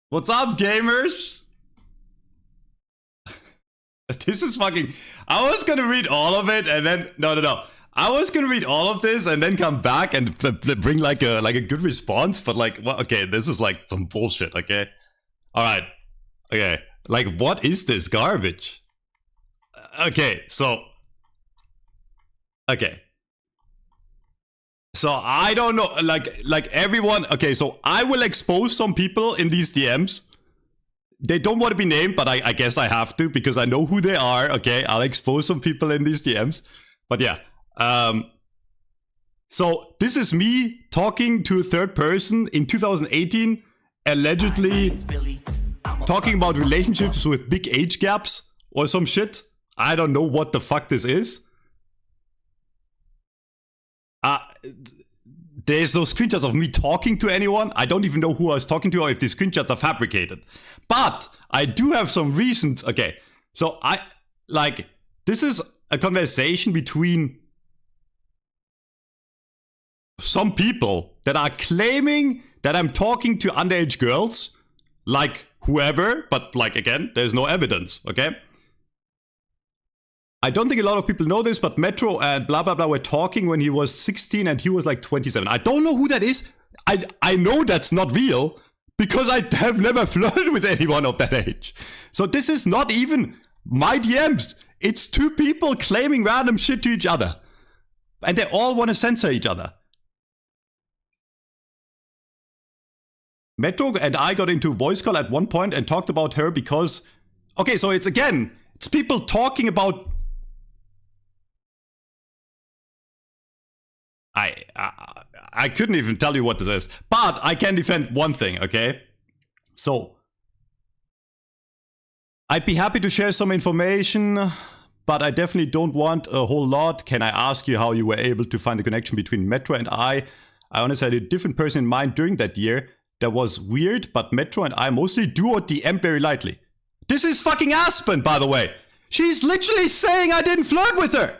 What's up, gamers? This is fucking... I was gonna read all of it and then... No. I was gonna read all of this and then come back and bring like a good response, but like, well, okay, this is like some bullshit, okay? Alright. Okay. Like, what is this garbage? Okay, so... Okay. So, I don't know, like everyone... Okay, so I will expose some people in these DMs. They don't want to be named, but I guess I have to because I know who they are, okay? I'll expose some people in these DMs. But yeah. So, this is me talking to a third person in 2018, allegedly talking about relationships with big age gaps or some shit. I don't know what the fuck this is. There's no screenshots of me talking to anyone. I don't even know who I was talking to or if these screenshots are fabricated. But I do have some reasons. Okay, so this is a conversation between some people that are claiming that I'm talking to underage girls, like whoever, but like again, there's no evidence, okay? I don't think a lot of people know this, but Metro and blah blah blah were talking when he was 16 and he was like 27. I don't know who that is. I know that's not real because I have never flirted with anyone of that age. So this is not even my DMs. It's two people claiming random shit to each other. And they all want to censor each other. Metro and I got into a voice call at one point and talked about her because... Okay, so it's people talking about... I couldn't even tell you what this is, but I can defend one thing, okay? So, I'd be happy to share some information, but I definitely don't want a whole lot. Can I ask you how you were able to find the connection between Metro and I? I honestly had a different person in mind during that year. That was weird, but Metro and I mostly duo DM very lightly. This is fucking Aspen, by the way. She's literally saying I didn't flirt with her.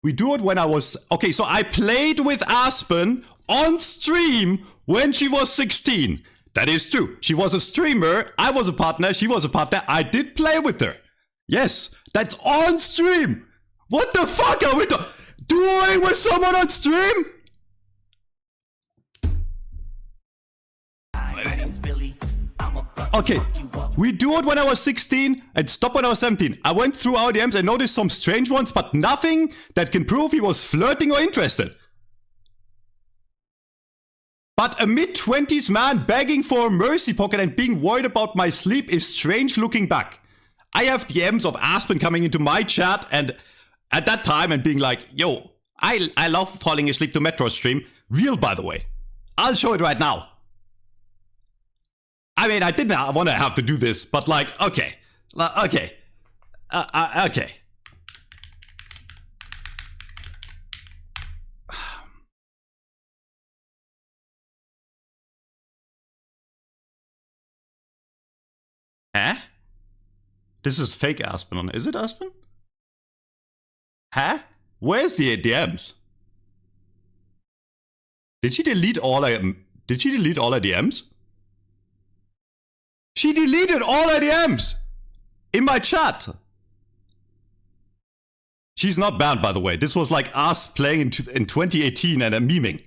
We do it when I was... Okay, so I played with Aspen on stream when she was 16. That is true. She was a streamer, I was a partner, she was a partner. I did play with her. Yes, that's on stream. What the fuck are we doing with someone on stream? Okay, we do it when I was 16 and stopped when I was 17. I went through our DMs and noticed some strange ones, but nothing that can prove he was flirting or interested. But a mid-20s man begging for a mercy pocket and being worried about my sleep is strange looking back. I have DMs of Aspen coming into my chat and at that time and being like, yo, I love falling asleep to Metro stream. Real, by the way. I'll show it right now. I mean, I didn't want to have to do this, but like, okay. Okay. Okay. Huh? This is fake Aspen. Is it Aspen? Huh? Where's the DMs? Did she delete all her DMs? She deleted all her DMs in my chat. She's not banned, by the way. This was like us playing in 2018 and memeing.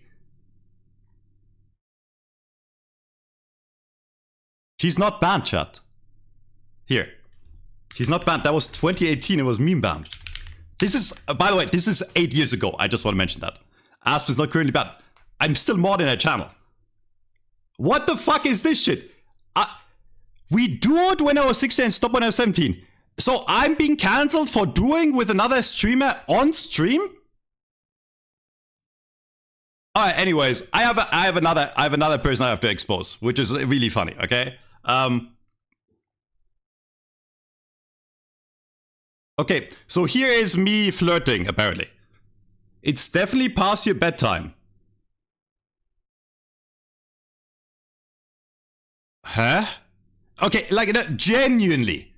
She's not banned, chat. Here. She's not banned. That was 2018. It was meme banned. This is, by the way, this is 8 years ago. I just want to mention that. Aspen's not currently banned. I'm still modding her channel. What the fuck is this shit? We duoed when I was 16 and stopped when I was 17. So I'm being cancelled for doing with another streamer on stream? Alright, anyways, I have another person I have to expose, which is really funny, okay? Okay, so here is me flirting, apparently. It's definitely past your bedtime. Huh? Okay, like, genuinely.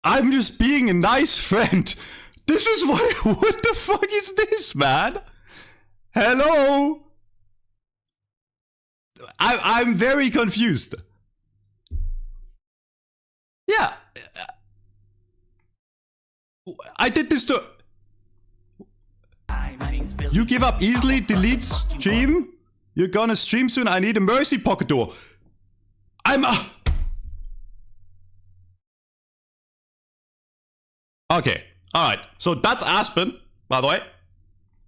I'm just being a nice friend. This is what the fuck is this, man? Hello? I'm very confused. Yeah. I did this to... You give up easily, delete stream. You're gonna stream soon, I need a mercy pocket door. I'm... Okay, alright. So that's Aspen, by the way.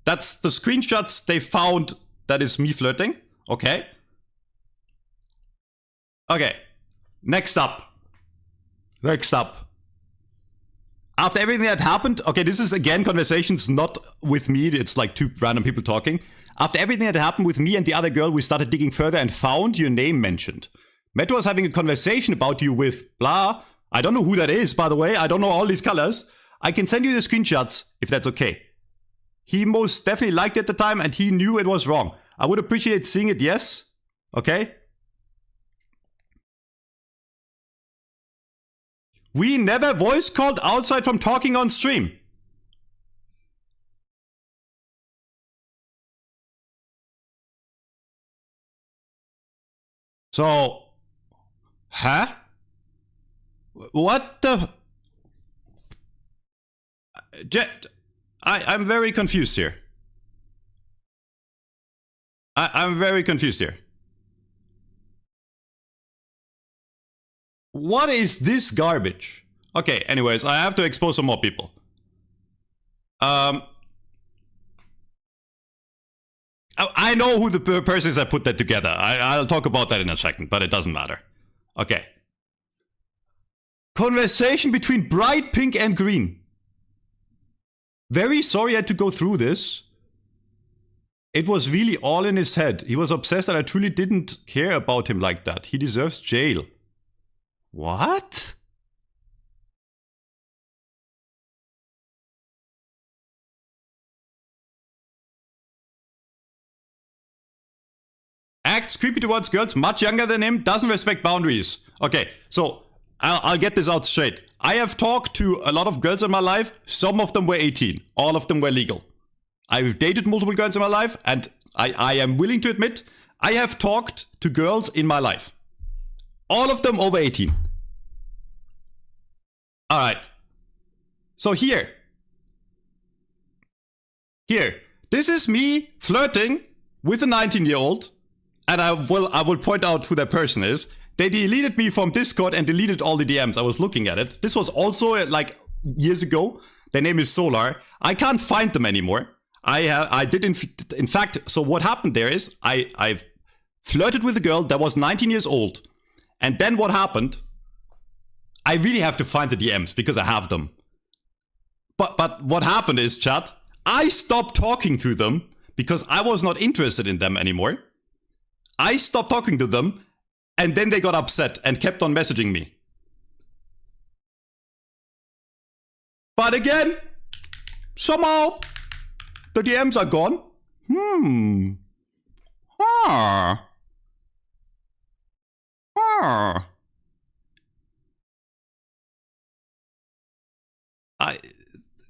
That's the screenshots they found that is me flirting. Okay. Okay. Next up. Next up. After everything that happened, okay, this is again conversations not with me, it's like two random people talking. After everything that happened with me and the other girl, we started digging further and found your name mentioned. Metro was having a conversation about you with blah. I don't know who that is, by the way. I don't know all these colors. I can send you the screenshots if that's okay. He most definitely liked it at the time and he knew it was wrong. I would appreciate seeing it, yes. Okay. We never voice called outside from talking on stream. So, huh? What the? Jet, I'm very confused here. I'm very confused here. What is this garbage? Okay, anyways, I have to expose some more people. I know who the person is that put that together. I'll talk about that in a second, but it doesn't matter. Okay. Conversation between bright pink and green. Very sorry I had to go through this. It was really all in his head. He was obsessed and I truly didn't care about him like that. He deserves jail. What? Acts creepy towards girls much younger than him, doesn't respect boundaries. Okay, so I'll get this out straight. I have talked to a lot of girls in my life. Some of them were 18. All of them were legal. I've dated multiple girls in my life, and I am willing to admit, I have talked to girls in my life. All of them over 18. Alright. So here. This is me flirting with a 19-year-old. And I will point out who that person is. They deleted me from Discord and deleted all the DMs. I was looking at it. This was also like years ago. Their name is Solar. I can't find them anymore. I did in fact. So what happened there is I've flirted with a girl that was 19 years old, and then what happened? I really have to find the DMs because I have them. But what happened is, chat, I stopped talking to them because I was not interested in them anymore. I stopped talking to them, and then they got upset and kept on messaging me. But again, somehow, the DMs are gone.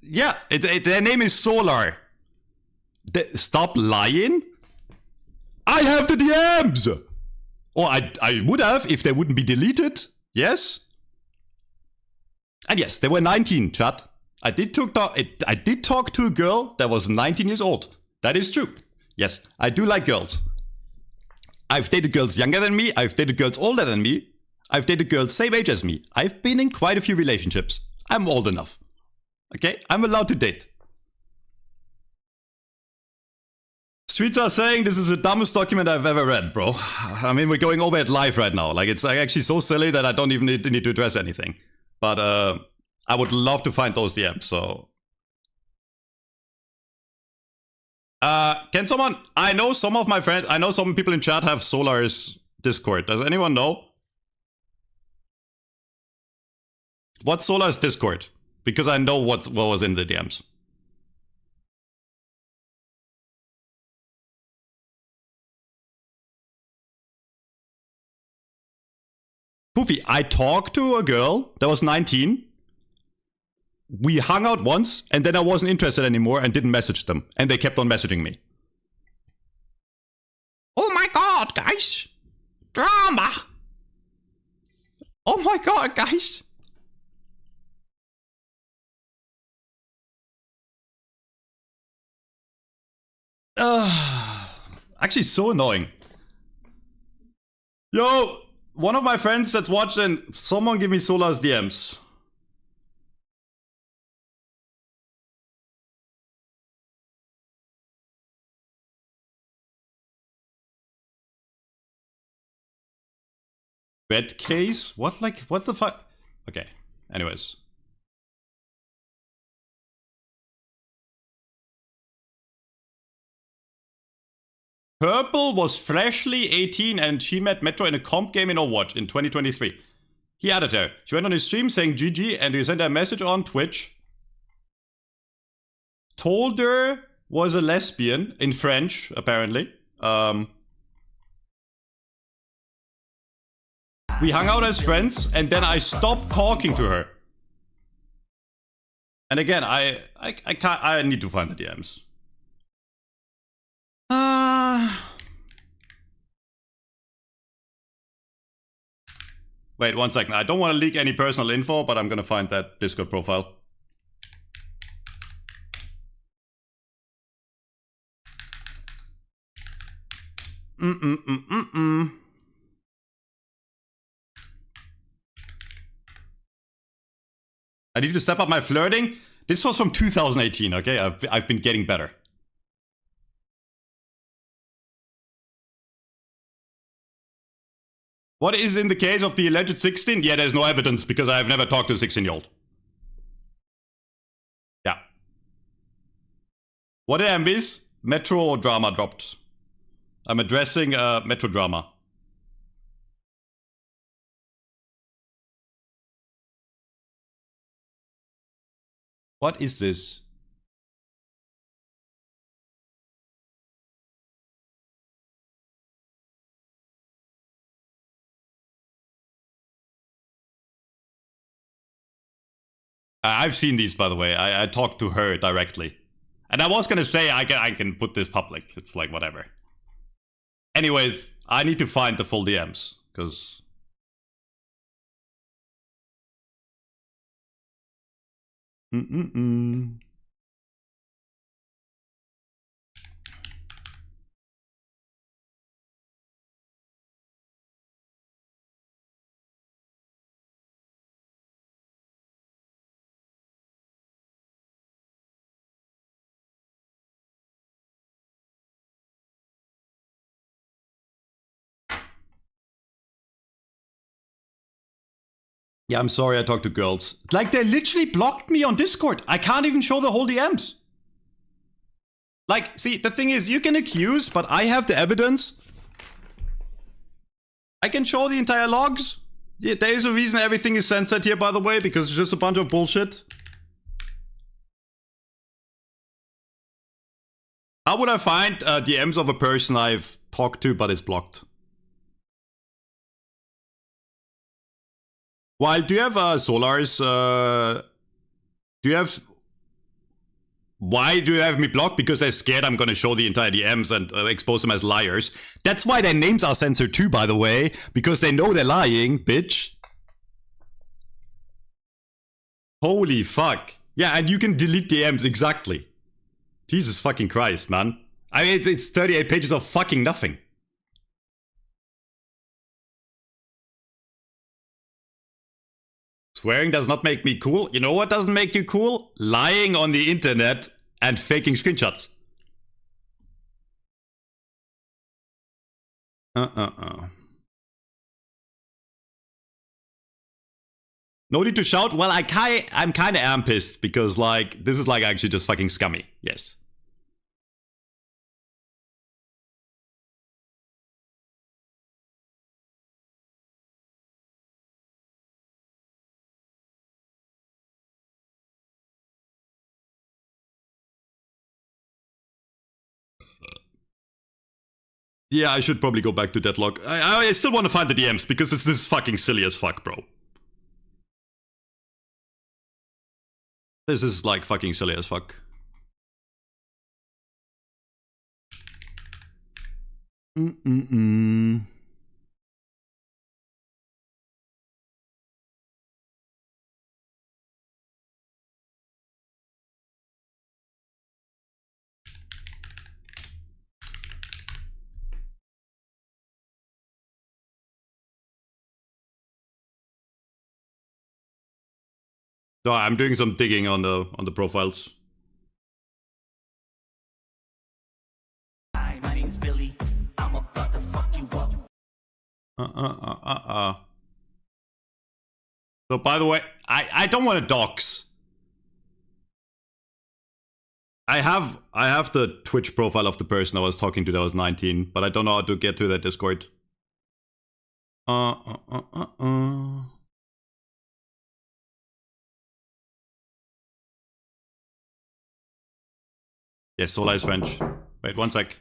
Yeah, their name is Solar. Stop lying. I have the DMs! Or I would have if they wouldn't be deleted. Yes? And yes, they were 19, chat. I did talk to a girl that was 19 years old. That is true. Yes, I do like girls. I've dated girls younger than me. I've dated girls older than me. I've dated girls same age as me. I've been in quite a few relationships. I'm old enough. Okay? I'm allowed to date. Streets are saying this is the dumbest document I've ever read, bro. I mean, we're going over it live right now. Like, it's actually so silly that I don't even need to address anything. But I would love to find those DMs, so... Can someone... I know some of my friends... I know some people in chat have Solar's Discord. Does anyone know? What's Solar's Discord? Because I know what was in the DMs. Poofy, I talked to a girl that was 19. we hung out once, and then I wasn't interested anymore and didn't message them. And they kept on messaging me. Oh my god, guys! Drama! Oh my god, guys! Actually, so annoying. Yo, one of my friends that's watching, someone give me Solar's DMs. Red case? What, like, what the fuck? Okay, anyways. Purple was freshly 18 and she met Metro in a comp game in Overwatch in 2023. He added her. She went on his stream saying GG and he sent her a message on Twitch. Told her was a lesbian in French, apparently. We hung out as friends and then I stopped talking to her. And again, I need to find the DMs. Wait, 1 second. I don't want to leak any personal info, but I'm gonna find that Discord profile. I need to step up my flirting. This was from 2018, okay? I've been getting better. What is in the case of the alleged 16? Yeah, there's no evidence because I've never talked to a 16-year-old. Yeah. What did I miss? Metro drama dropped. I'm addressing Metro drama. What is this? I've seen these, by the way. I talked to her directly. And I was gonna say I can put this public. It's like, whatever. Anyways, I need to find the full DMs. Because... Yeah, I'm sorry I talked to girls. Like, they literally blocked me on Discord. I can't even show the whole DMs. Like, see, the thing is, you can accuse, but I have the evidence. I can show the entire logs. Yeah, there is a reason everything is censored here, by the way, because it's just a bunch of bullshit. How would I find DMs of a person I've talked to but is blocked? While, do you have Solars? Do you have... Why do you have me blocked? Because they're scared I'm gonna show the entire DMs and expose them as liars. That's why their names are censored too, by the way. Because they know they're lying, bitch. Holy fuck. Yeah, and you can delete DMs, exactly. Jesus fucking Christ, man. I mean, it's 38 pages of fucking nothing. Swearing does not make me cool. You know what doesn't make you cool? Lying on the internet and faking screenshots. No need to shout. Well, I'm kind of am pissed because, like, this is like actually just fucking scummy. Yes. Yeah, I should probably go back to Deadlock. I still want to find the DMs because this is fucking silly as fuck, bro. This is like fucking silly as fuck. So I'm doing some digging on the profiles. Hi, my name's Billy. I'm about to fuck you up. So by the way, I don't want to dox. I have the Twitch profile of the person I was talking to that was 19, but I don't know how to get to that Discord. Yes, Sola is French. Wait, one sec.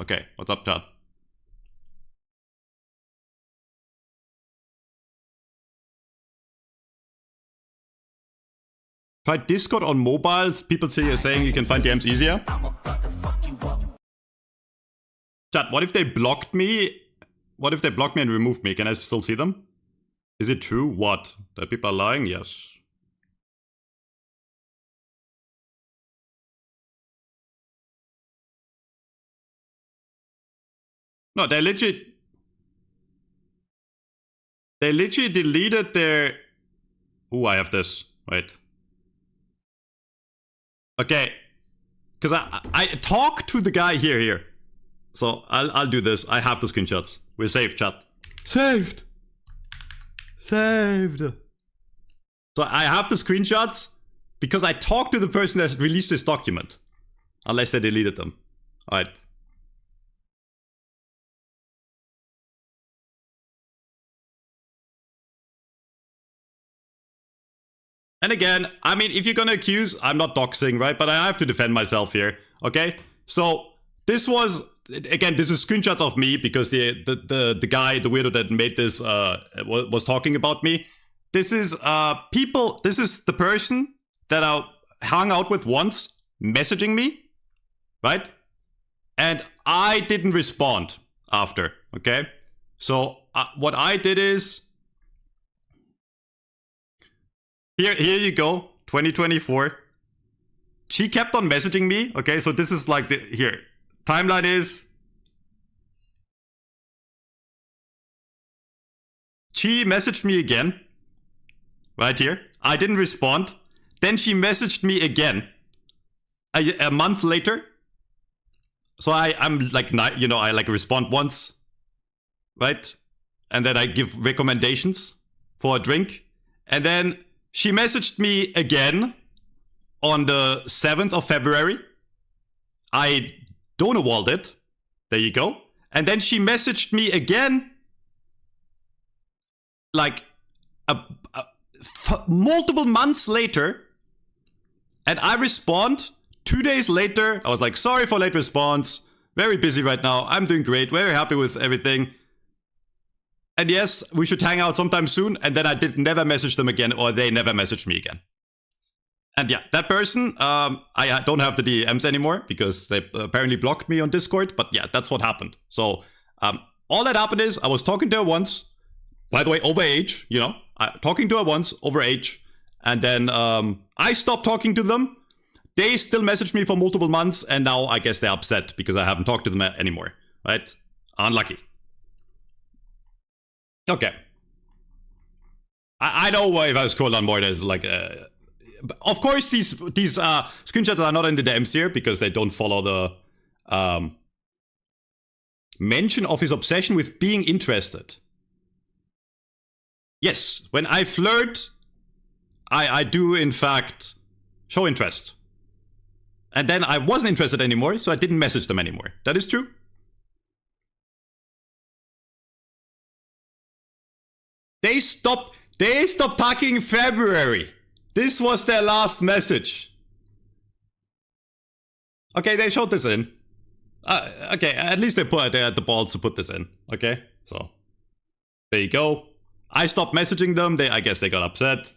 Okay, what's up, chat? Try Discord on mobiles. People say you're saying you can find DMs easier. Chat, what if they blocked me? What if they blocked me and removed me? Can I still see them? Is it true? What? That people are lying? Yes. No, they literally deleted their... Ooh, I have this. Wait. Okay. Because I talked to the guy here. So I'll do this. I have the screenshots. We're saved, chat. Saved! Saved! So I have the screenshots because I talked to the person that released this document. Unless they deleted them. Alright. And again, I mean, if you're gonna accuse, I'm not doxing, right? But I have to defend myself here, okay? So, this was, again, this is screenshots of me because the guy, the weirdo that made this, was talking about me. This is, this is the person that I hung out with once, messaging me, right? And I didn't respond after, okay? So, what I did is... Here you go, 2024. She kept on messaging me, okay? So this is like the, here. Timeline is... She messaged me again. Right here. I didn't respond. Then she messaged me again. A month later. So I'm like, you know, I like respond once. Right? And then I give recommendations for a drink. And then... She messaged me again on the 7th of February. I Donewalled it. There you go. And then she messaged me again like multiple months later. And I respond 2 days later. I was like, sorry for late response. Very busy right now. I'm doing great. Very happy with everything. And yes, we should hang out sometime soon. And then I never message them again, or they never messaged me again. And yeah, that person, I don't have the DMs anymore because they apparently blocked me on Discord. But yeah, that's what happened. So all that happened is I was talking to her once. By the way, over age, you know, talking to her once over age. And then I stopped talking to them. They still messaged me for multiple months. And now I guess they're upset because I haven't talked to them anymore. Right? Unlucky. Okay. I know if I scroll down more, there's like... of course, these screenshots are not in the DMs here because they don't follow the mention of his obsession with being interested. Yes, when I flirt, I do in fact show interest. And then I wasn't interested anymore, so I didn't message them anymore. That is true. They stopped talking in February. This was their last message. Okay, they showed this in. Okay, at least they had the balls to put this in. Okay, so There you go. I stopped messaging them. I guess they got upset.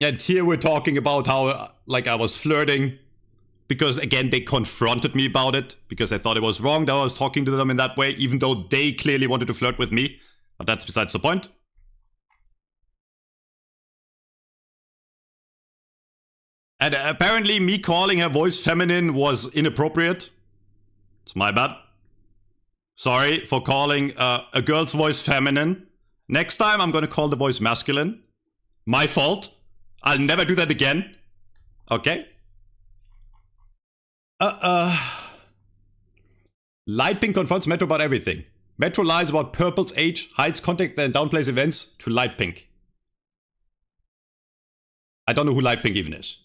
And here we're talking about how, like, I was flirting. Because, again, they confronted me about it. Because I thought it was wrong that I was talking to them in that way. Even though they clearly wanted to flirt with me. But that's besides the point. And apparently me calling her voice feminine was inappropriate. It's my bad. Sorry for calling a girl's voice feminine. Next time I'm gonna call the voice masculine. My fault. I'll never do that again. Okay? Lightpink confronts Metro about everything. Metro lies about Purple's age, hides contact and downplays events to Lightpink. I don't know who Lightpink even is.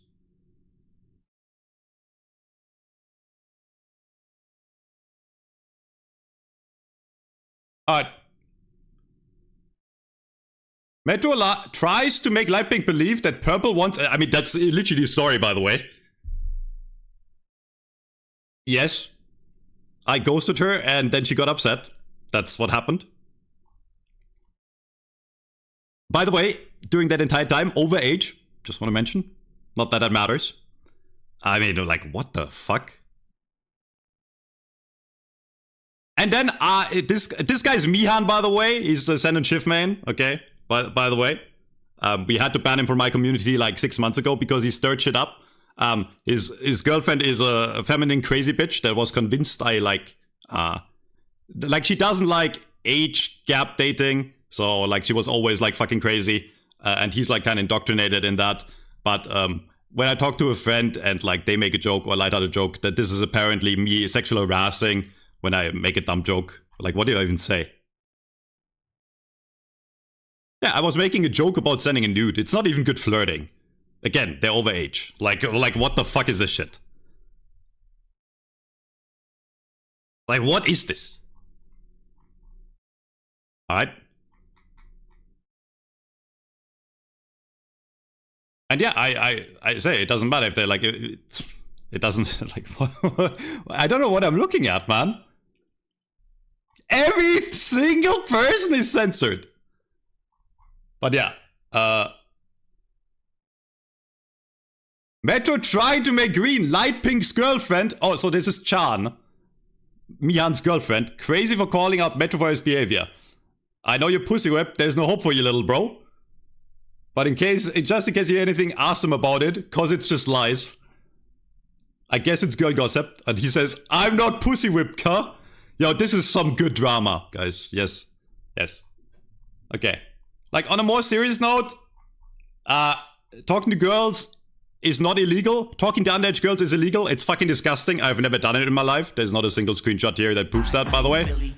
Alright. Metro tries to make Lightpink believe that Purple wants... I mean, that's literally a story, by the way. Yes. I ghosted her and then she got upset. That's what happened. By the way, during that entire time, overage. Just want to mention. Not that that matters. I mean, like, what the fuck? And then, this guy's Mihan, by the way. He's the Send and Shift main, okay? By the way. We had to ban him from my community like 6 months ago because he stirred shit up. His girlfriend is a feminine crazy bitch that was convinced I like she doesn't like age gap dating. So, like, she was always, like, fucking crazy. And he's, like, kind of indoctrinated in that. But, when I talk to a friend and, like, they make a joke or light out a joke that this is apparently me sexual harassing when I make a dumb joke. Like, what did I even say? Yeah, I was making a joke about sending a nude. It's not even good flirting. Again, they're overage. Like, what the fuck is this shit? Like, what is this? Alright. And yeah, I say it doesn't matter if they're like... It doesn't... like, I don't know what I'm looking at, man. Every single person is censored. But yeah, Metro trying to make green Lightpink's girlfriend. Oh, so this is Chan, Mihan's girlfriend. Crazy for calling out Metro for his behavior. I know you're pussy whip. There's no hope for you, little bro. But just in case you hear anything, ask him about it, cause it's just lies. I guess it's girl gossip, and he says, "I'm not pussy whipped, huh?" Yo, this is some good drama, guys. Yes, yes. Okay. Like, on a more serious note, talking to girls is not illegal. Talking to underage girls is illegal. It's fucking disgusting. I've never done it in my life. There's not a single screenshot here that proves that, by the way.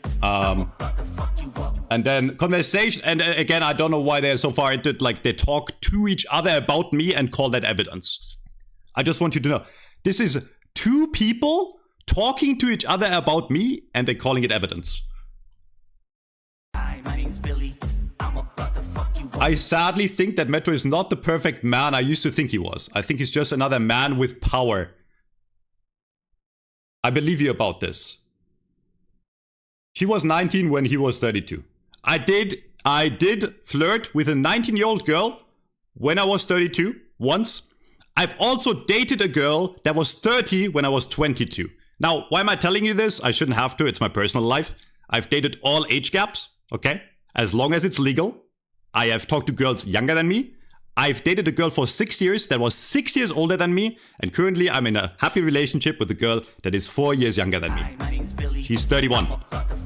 And then conversation, and again, I don't know why they're so far into it. Like, they talk to each other about me and call that evidence. I just want you to know. This is two people talking to each other about me, and they're calling it evidence. Hi, my name's Billy. I'm about to fuck you up. I sadly think that Metro is not the perfect man I used to think he was. I think he's just another man with power. I believe you about this. She was 19 when he was 32. I did flirt with a 19-year-old girl when I was 32 once. I've also dated a girl that was 30 when I was 22. Now, why am I telling you this? I shouldn't have to. It's my personal life. I've dated all age gaps, okay? As long as it's legal. I have talked to girls younger than me. I've dated a girl for 6 years that was 6 years older than me. And currently, I'm in a happy relationship with a girl that is 4 years younger than me. She's 31.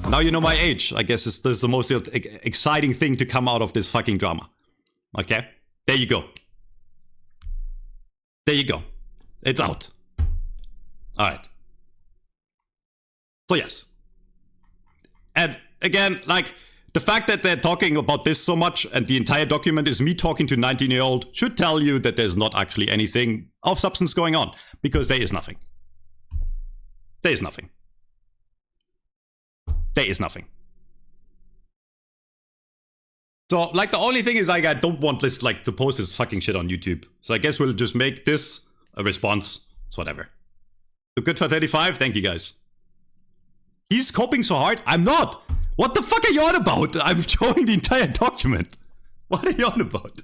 Now you know my age. I guess this is the most exciting thing to come out of this fucking drama. Okay? There you go. There you go. It's out. Alright. So yes. And again, like, the fact that they're talking about this so much and the entire document is me talking to a 19-year-old should tell you that there's not actually anything of substance going on. Because there is nothing. There is nothing. There is nothing. So, like, the only thing is, like, I don't want this, like, to post this fucking shit on YouTube. So I guess we'll just make this a response. It's whatever. So good for 35. Thank you, guys. He's coping so hard. I'm not. What the fuck are you on about? I'm showing the entire document. What are you on about?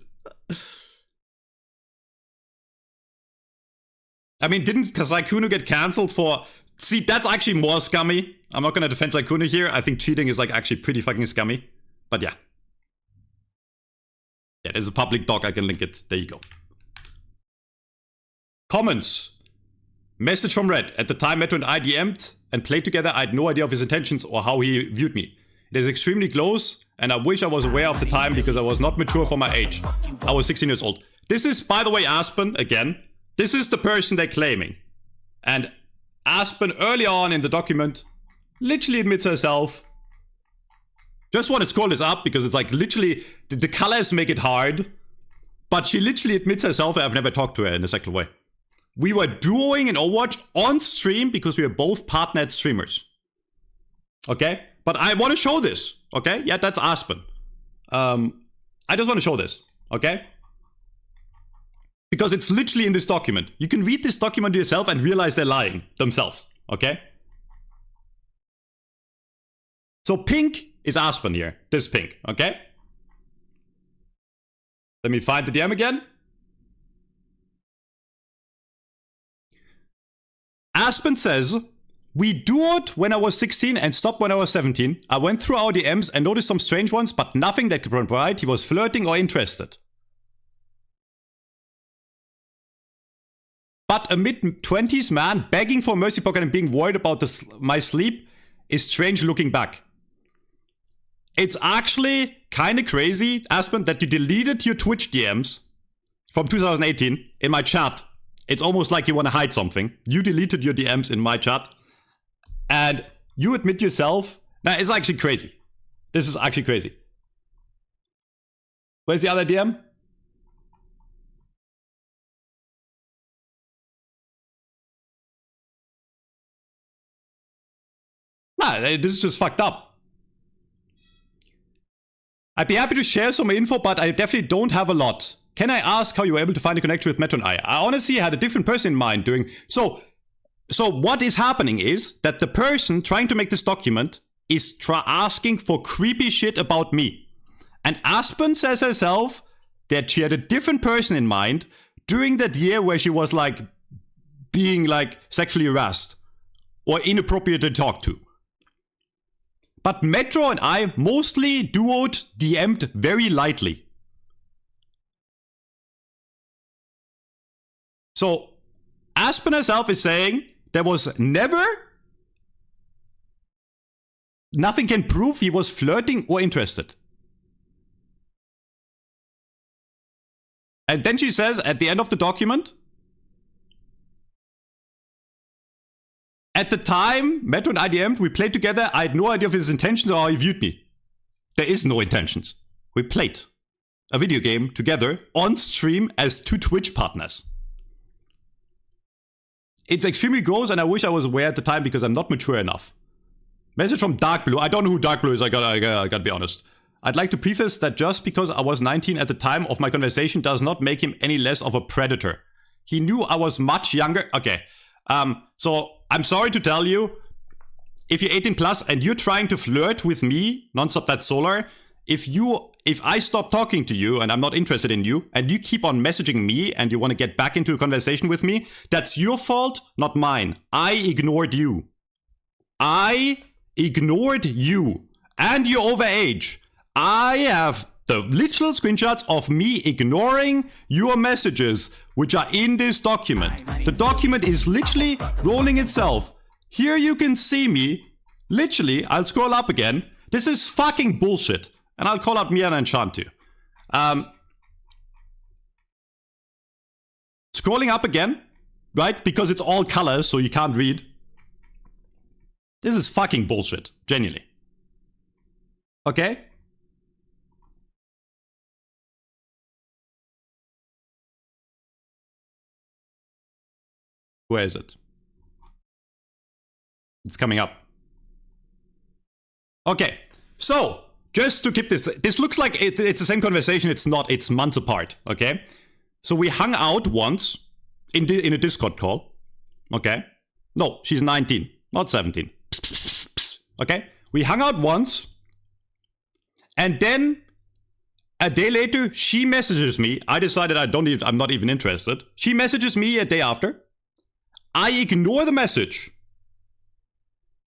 I mean, didn't Saikuno get cancelled for... See, that's actually more scummy. I'm not gonna defend Saikuno here. I think cheating is like actually pretty fucking scummy. But yeah. Yeah, there's a public doc. I can link it. There you go. Comments. Message from Red. At the time Metro and I DM'd and played together, I had no idea of his intentions or how he viewed me. It is extremely close, and I wish I was aware of the time because I was not mature for my age. I was 16 years old. This is, by the way, Aspen, again. This is the person they're claiming. And Aspen, early on in the document, literally admits herself. Just want to scroll this up because it's like literally, the colors make it hard. But she literally admits herself, I've never talked to her in a sexual way. We were duoing in Overwatch on stream because we were both partnered streamers. Okay? But I want to show this. Okay? Yeah, that's Aspen. I just want to show this. Okay? Because it's literally in this document. You can read this document yourself and realize they're lying themselves. Okay? So pink is Aspen here. This pink. Okay? Let me find the DM again. Aspen says, we duoed when I was 16 and stopped when I was 17. I went through our DMs and noticed some strange ones, but nothing that could provide he was flirting or interested. But a mid-20s man begging for mercy pocket and being worried about my sleep is strange looking back. It's actually kind of crazy, Aspen, that you deleted your Twitch DMs from 2018 in my chat. It's almost like you want to hide something. You deleted your DMs in my chat. And you admit yourself. Now, it's actually crazy. This is actually crazy. Where's the other DM? Nah, this is just fucked up. I'd be happy to share some info, but I definitely don't have a lot. Can I ask how you were able to find a connection with Metro and I? I honestly had a different person in mind doing... So what is happening is that the person trying to make this document is asking for creepy shit about me. And Aspen says herself that she had a different person in mind during that year where she was like being like sexually harassed or inappropriate to talk to. But Metro and I mostly duoed, DM'd very lightly. So Aspen herself is saying there was never, nothing can prove he was flirting or interested. And then she says at the end of the document, at the time Metro and I DM'd, we played together, I had no idea of his intentions or how he viewed me. There is no intentions. We played a video game together on stream as two Twitch partners. It's extremely gross and I wish I was aware at the time because I'm not mature enough. Message from Dark Blue. I don't know who Dark Blue is, I gotta be honest. I'd like to preface that just because I was 19 at the time of my conversation does not make him any less of a predator. He knew I was much younger. Okay. So I'm sorry to tell you, if you're 18 plus and you're trying to flirt with me, nonstop that solar, if I stop talking to you and I'm not interested in you and you keep on messaging me and you want to get back into a conversation with me, that's your fault, not mine. I ignored you. I ignored you. And you're overage. I have the literal screenshots of me ignoring your messages, which are in this document. The document is literally rolling itself. Here you can see me. Literally, I'll scroll up again. This is fucking bullshit. And I'll call out Miana and Shan too. Scrolling up again, right? Because it's all colors, so you can't read. This is fucking bullshit. Genuinely. Okay? Where is it? It's coming up. Okay, so just to keep this looks like it's the same conversation. It's not. It's months apart. Okay, so we hung out once in a Discord call. Okay, no, she's 19, not 17. Psst, psst, psst, psst. Okay? We hung out once. And then a day later, she messages me. I decided I'm not even interested. She messages me a day after. I ignore the message.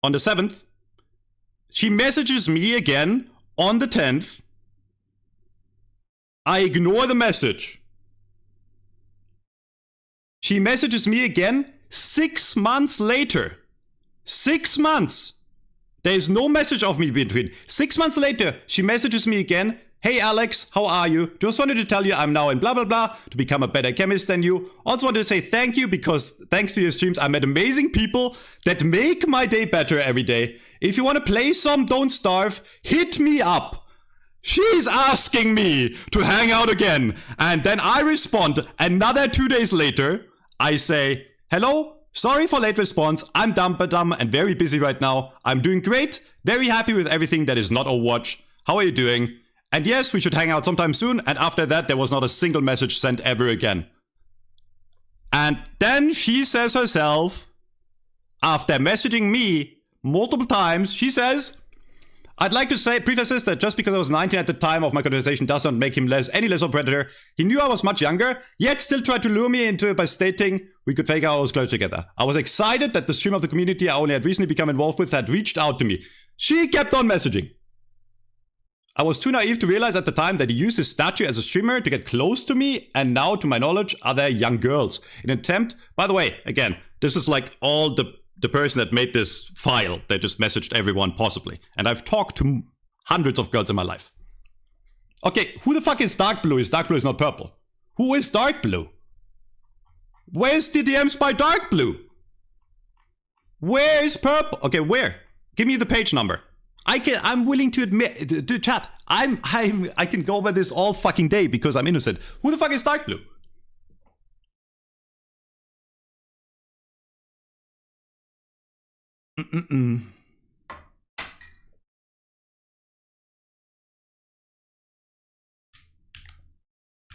On the 7th, she messages me again on the 10th. I ignore the message. She messages me again 6 months later. 6 months. There's no message of me between. 6 months later, she messages me again. Hey Alex, how are you? Just wanted to tell you I'm now in blah blah blah to become a better chemist than you. Also wanted to say thank you because thanks to your streams I met amazing people that make my day better every day. If you want to play some Don't Starve, hit me up. She's asking me to hang out again. And then I respond another 2 days later. I say, hello, sorry for late response. I'm dumb and very busy right now. I'm doing great. Very happy with everything that is not Overwatch. How are you doing? And yes, we should hang out sometime soon. And after that, there was not a single message sent ever again. And then she says herself, after messaging me multiple times, she says, I'd like to say, prefaces that just because I was 19 at the time of my conversation does not make him any less of a predator. He knew I was much younger, yet still tried to lure me into it by stating we could fake our own close together. I was excited that the stream of the community I only had recently become involved with had reached out to me. She kept on messaging. I was too naive to realize at the time that he used his stature as a streamer to get close to me, and now, to my knowledge, are there young girls. In an attempt, by the way, again, this is like all the person that made this file that just messaged everyone possibly. And I've talked to hundreds of girls in my life. Okay, who the fuck is Dark Blue? Dark Blue is not purple. Who is Dark Blue? Where's the DMs by Dark Blue? Where is purple? Okay, where? Give me the page number. I'm willing to admit, to chat. I can go over this all fucking day because I'm innocent. Who the fuck is Dark Blue?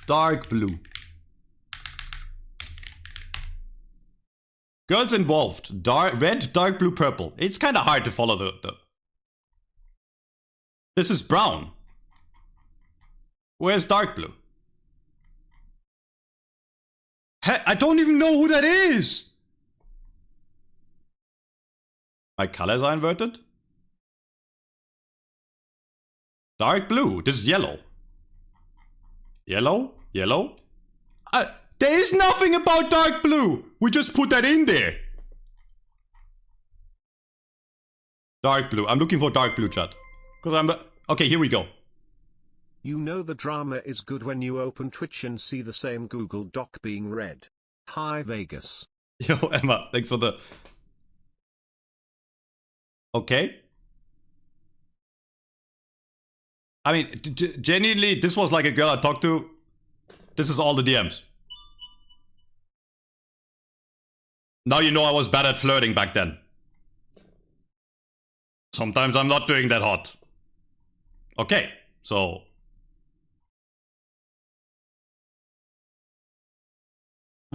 Dark Blue. Girls involved. Red, dark blue, purple. It's kind of hard to follow the... This is brown. Where's dark blue? I don't even know who that is. My colors are inverted. Dark blue. This is yellow. Yellow? Yellow? There is nothing about dark blue. We just put that in there. Dark blue. I'm looking for dark blue, chat. Okay, here we go. You know the drama is good when you open Twitch and see the same Google Doc being read. Hi Vegas. Yo, Emma, thanks for the... Okay. I mean, genuinely, this was like a girl I talked to. This is all the DMs. Now you know I was bad at flirting back then. Sometimes I'm not doing that hot. Okay, so...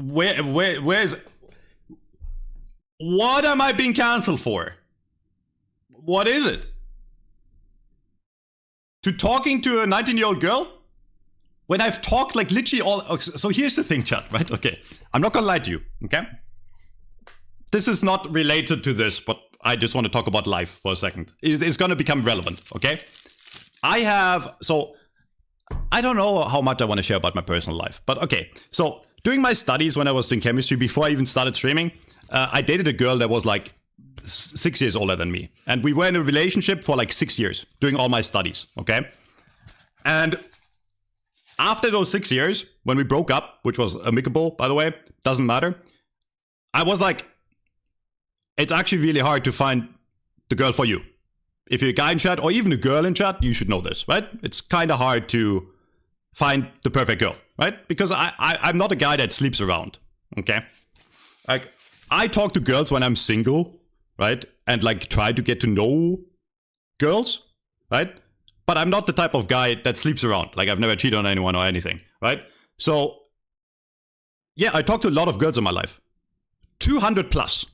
Where's... What am I being cancelled for? What is it? To talking to a 19-year-old girl? When I've talked like literally all... So here's the thing, chat, right? Okay, I'm not gonna lie to you, okay? This is not related to this, but I just want to talk about life for a second. It's gonna become relevant, okay? So, I don't know how much I want to share about my personal life, but okay. So, during my studies when I was doing chemistry, before I even started streaming, I dated a girl that was like 6 years older than me. And we were in a relationship for like 6 years, doing all my studies, okay? And after those 6 years, when we broke up, which was amicable, by the way, doesn't matter, I was like, it's actually really hard to find the girl for you. If you're a guy in chat, or even a girl in chat, you should know this, right? It's kind of hard to find the perfect girl, right? Because I'm not a guy that sleeps around, okay? Like, I talk to girls when I'm single, right? And like try to get to know girls, right? But I'm not the type of guy that sleeps around. Like, I've never cheated on anyone or anything, right? So, yeah, I talk to a lot of girls in my life. 200 plus.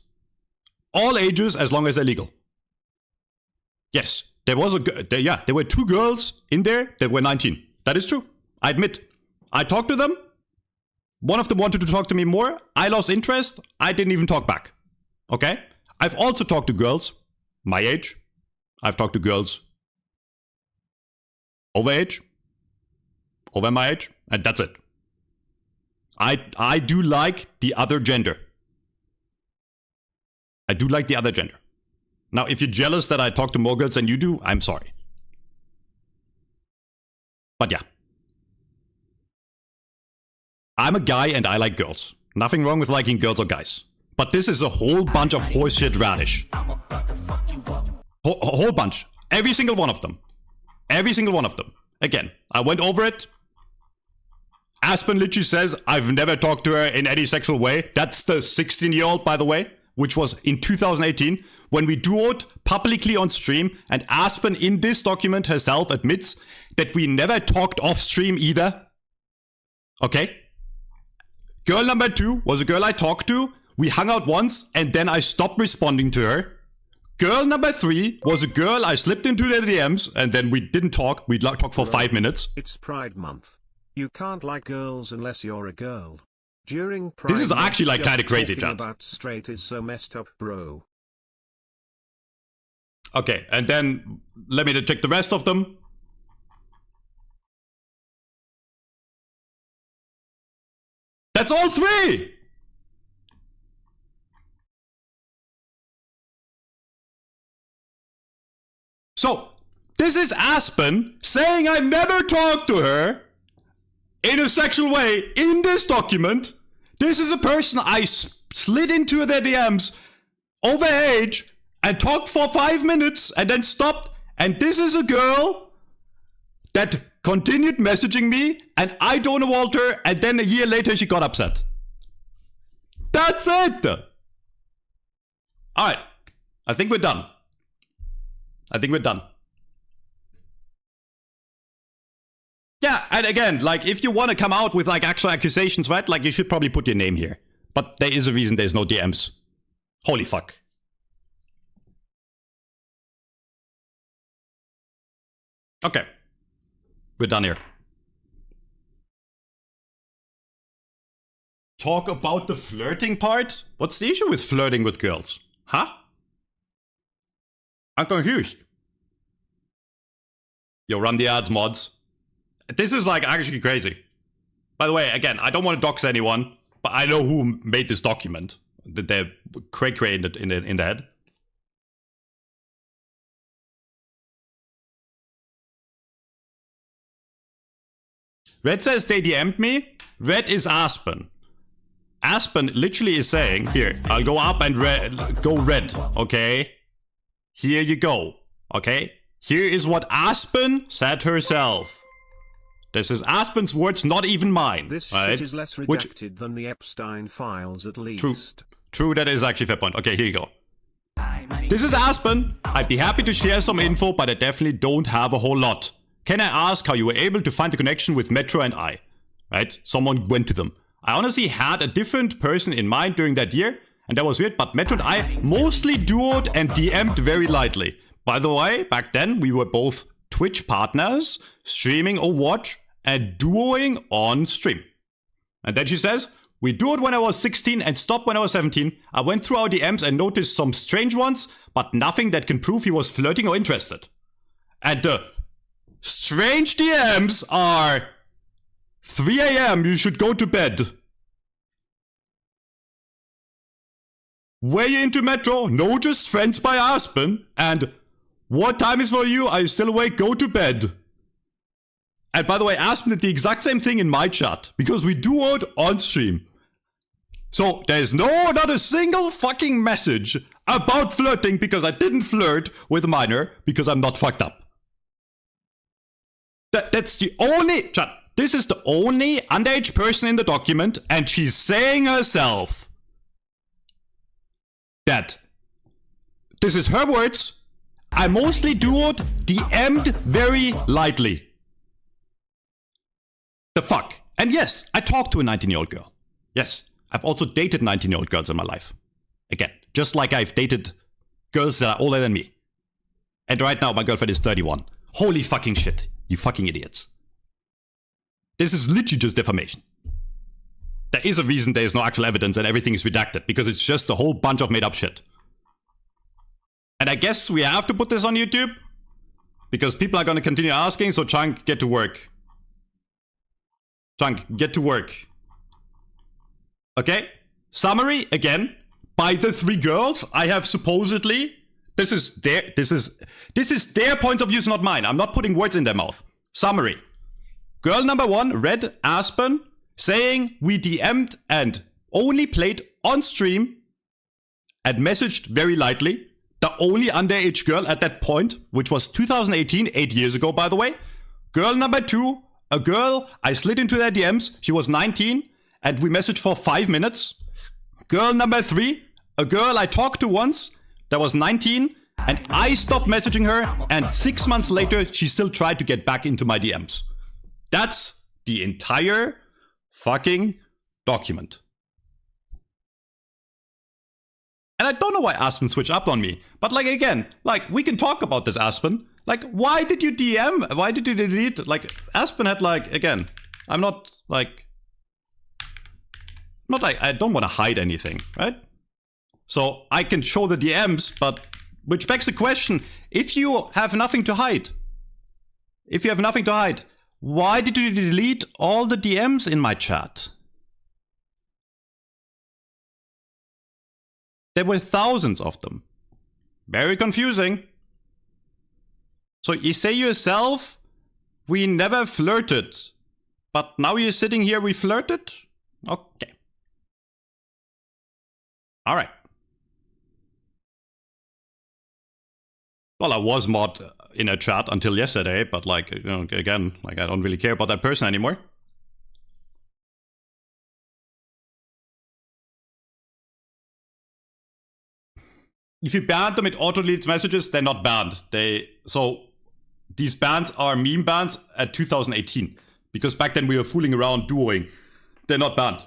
All ages, as long as they're legal. Yes, there was there were 2 girls in there that were 19. That is true. I admit. I talked to them. One of them wanted to talk to me more. I lost interest. I didn't even talk back. Okay? I've also talked to girls my age. I've talked to girls over age. Over my age. And that's it. I do like the other gender. I do like the other gender. Now, if you're jealous that I talk to more girls than you do, I'm sorry. But yeah. I'm a guy and I like girls. Nothing wrong with liking girls or guys. But this is a whole bunch of horseshit radish. Whole bunch. Every single one of them. Every single one of them. Again, I went over it. Aspen literally says, I've never talked to her in any sexual way. That's the 16-year-old, by the way, which was in 2018, when we duoed publicly on stream, and Aspen in this document herself admits that we never talked off stream either. Okay? Girl number 2 was a girl I talked to. We hung out once, and then I stopped responding to her. Girl number 3 was a girl I slipped into their DMs, and then we didn't talk. We talked for 5 minutes. It's Pride Month. You can't like girls unless you're a girl. During Pride This is actually like kind of crazy, chat. About straight is so messed up, bro. Okay, and then let me check the rest of them. That's all 3! So, this is Aspen saying I never talked to her in a sexual way in this document. This is a person I slid into their DMs over age and talked for 5 minutes and then stopped. And this is a girl that continued messaging me and I don't want her, and then a year later she got upset. That's it! Alright, I think we're done. I think we're done. Yeah, and again, like, if you want to come out with, like, actual accusations, right? Like, you should probably put your name here. But there is a reason there's no DMs. Holy fuck. Okay. We're done here. Talk about the flirting part? What's the issue with flirting with girls? Huh? I'm confused. Yo, run the ads, mods. This is like actually crazy. By the way, again, I don't want to dox anyone, but I know who made this document. That they're cray-cray in the head. Red says they DM'd me. Red is Aspen. Aspen literally is saying, here, I'll go up and go red, okay? Here you go, okay? Here is what Aspen said herself. This is Aspen's words, not even mine. This right? shit is less redacted than the Epstein files, at least. True, that is actually a fair point. Okay, here you go. This is Aspen. I'd be happy to share some info, but I definitely don't have a whole lot. Can I ask how you were able to find the connection with Metro and I? Right? Someone went to them. I honestly had a different person in mind during that year, and that was weird, but Metro and I mostly duoed and DM'd very lightly. By the way, back then we were both Twitch partners, streaming Overwatch, and duoing on stream. And then she says, we duoed when I was 16 and stopped when I was 17. I went through our DMs and noticed some strange ones, but nothing that can prove he was flirting or interested. And the strange DMs are 3 AM, you should go to bed. Were you into Metro? No, just friends by Aspen. And what time is for you? Are you still awake? Go to bed. And by the way, Aspen did the exact same thing in my chat, because we duoed on stream. So there's not a single fucking message about flirting, because I didn't flirt with a minor, because I'm not fucked up. That's the only chat. This is the only underage person in the document, and she's saying herself that this is her words. I mostly duoed, DM'd very lightly. The fuck? And yes, I talked to a 19-year-old girl. Yes, I've also dated 19-year-old girls in my life. Again, just like I've dated girls that are older than me. And right now, my girlfriend is 31. Holy fucking shit. You fucking idiots. This is literally just defamation. There is a reason there is no actual evidence and everything is redacted, because it's just a whole bunch of made up shit. And I guess we have to put this on YouTube, because people are going to continue asking, so Chunk, get to work. Chunk, get to work. Okay? Summary, again. By the 3 girls, I have supposedly... This is their point of view, not mine. I'm not putting words in their mouth. Summary. Girl number 1, Red Aspen, saying we DM'd and only played on stream and messaged very lightly. The only underage girl at that point, which was 2018, 8 years ago, by the way. Girl number 2, a girl I slid into their DMs. She was 19 and we messaged for 5 minutes. Girl number 3, a girl I talked to once that was 19 and I stopped messaging her, and 6 months later she still tried to get back into my DMs. That's the entire fucking document. And I don't know why Aspen switched up on me. But like, again, like, we can talk about this, Aspen. Like, why did you DM? Why did you delete? Like, Aspen had like, again, I'm not like, I don't want to hide anything, right? So I can show the DMs, but which begs the question, if you have nothing to hide, why did you delete all the DMs in my chat? There were thousands of them. Very confusing. So you say yourself, we never flirted. But now you're sitting here, we flirted? Okay. Alright. Well, I was mod in a chat until yesterday, but like, you know, again, like I don't really care about that person anymore. If you ban them, it auto-deletes messages, they're not banned. So these bans are meme bans at 2018. Because back then we were fooling around duoing. They're not banned.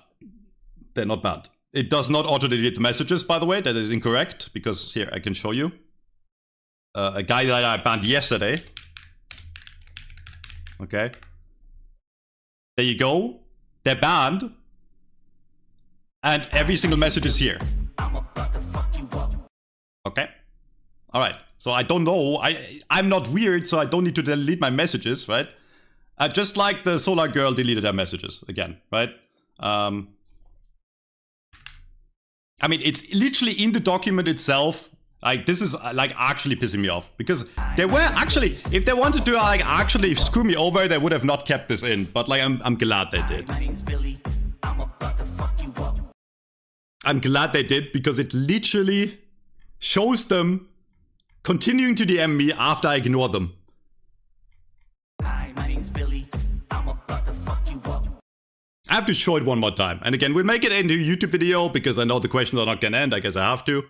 They're not banned. It does not auto-delete the messages, by the way. That is incorrect. Because here, I can show you. A guy that I banned yesterday. Okay. There you go. They're banned. And every single message is here. Okay. Alright. So I don't know. I'm not weird, so I don't need to delete my messages, right? Just like the Solar Girl deleted her messages again, right? I mean, it's literally in the document itself. Like, this is like actually pissing me off. Because they were actually, if they wanted to like actually screw me over, they would have not kept this in. But like, I'm glad they did. I'm glad they did, because it literally shows them continuing to DM me after I ignore them. Hi, my name's Billy. I'm about to fuck you up. I have to show it one more time. And again, we'll make it into a YouTube video, because I know the questions are not gonna end. I guess I have to.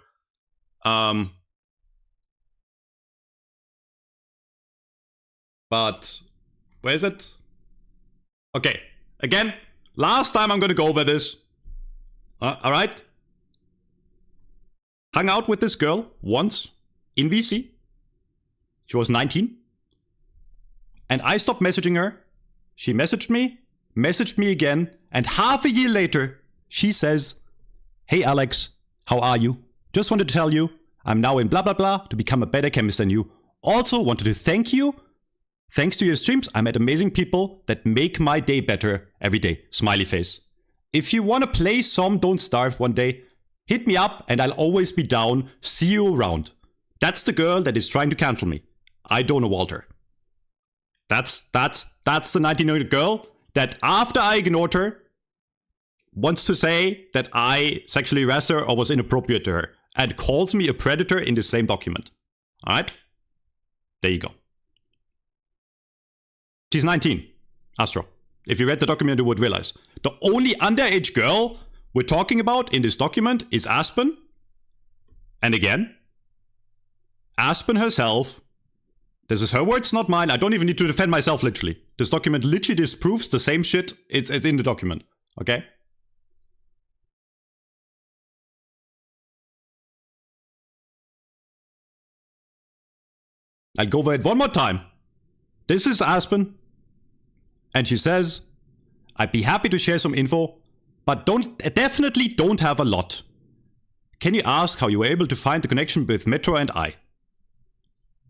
But where is it? Okay. Again, last time I'm gonna go over this. Alright. Hung out with this girl once in VC. She was 19. And I stopped messaging her. She messaged me again, and half a year later, she says, "Hey Alex, how are you? Just wanted to tell you, I'm now in blah blah blah to become a better chemist than you. Also wanted to thank you. Thanks to your streams, I met amazing people that make my day better every day. Smiley face. If you want to play some Don't Starve one day, hit me up and I'll always be down. See you around." That's the girl that is trying to cancel me. I don't know Walter. That's the 19-year-old girl that after I ignored her wants to say that I sexually harassed her or was inappropriate to her, and calls me a predator in the same document. Alright? There you go. She's 19. Astro. If you read the document, you would realize. The only underage girl we're talking about in this document is Aspen. And again, Aspen herself. This is her words, not mine. I don't even need to defend myself, literally. This document literally disproves the same shit. It's in the document. Okay? I'll go over it one more time. This is Aspen. And she says, I'd be happy to share some info, but definitely don't have a lot. Can you ask how you were able to find the connection with Metro and I?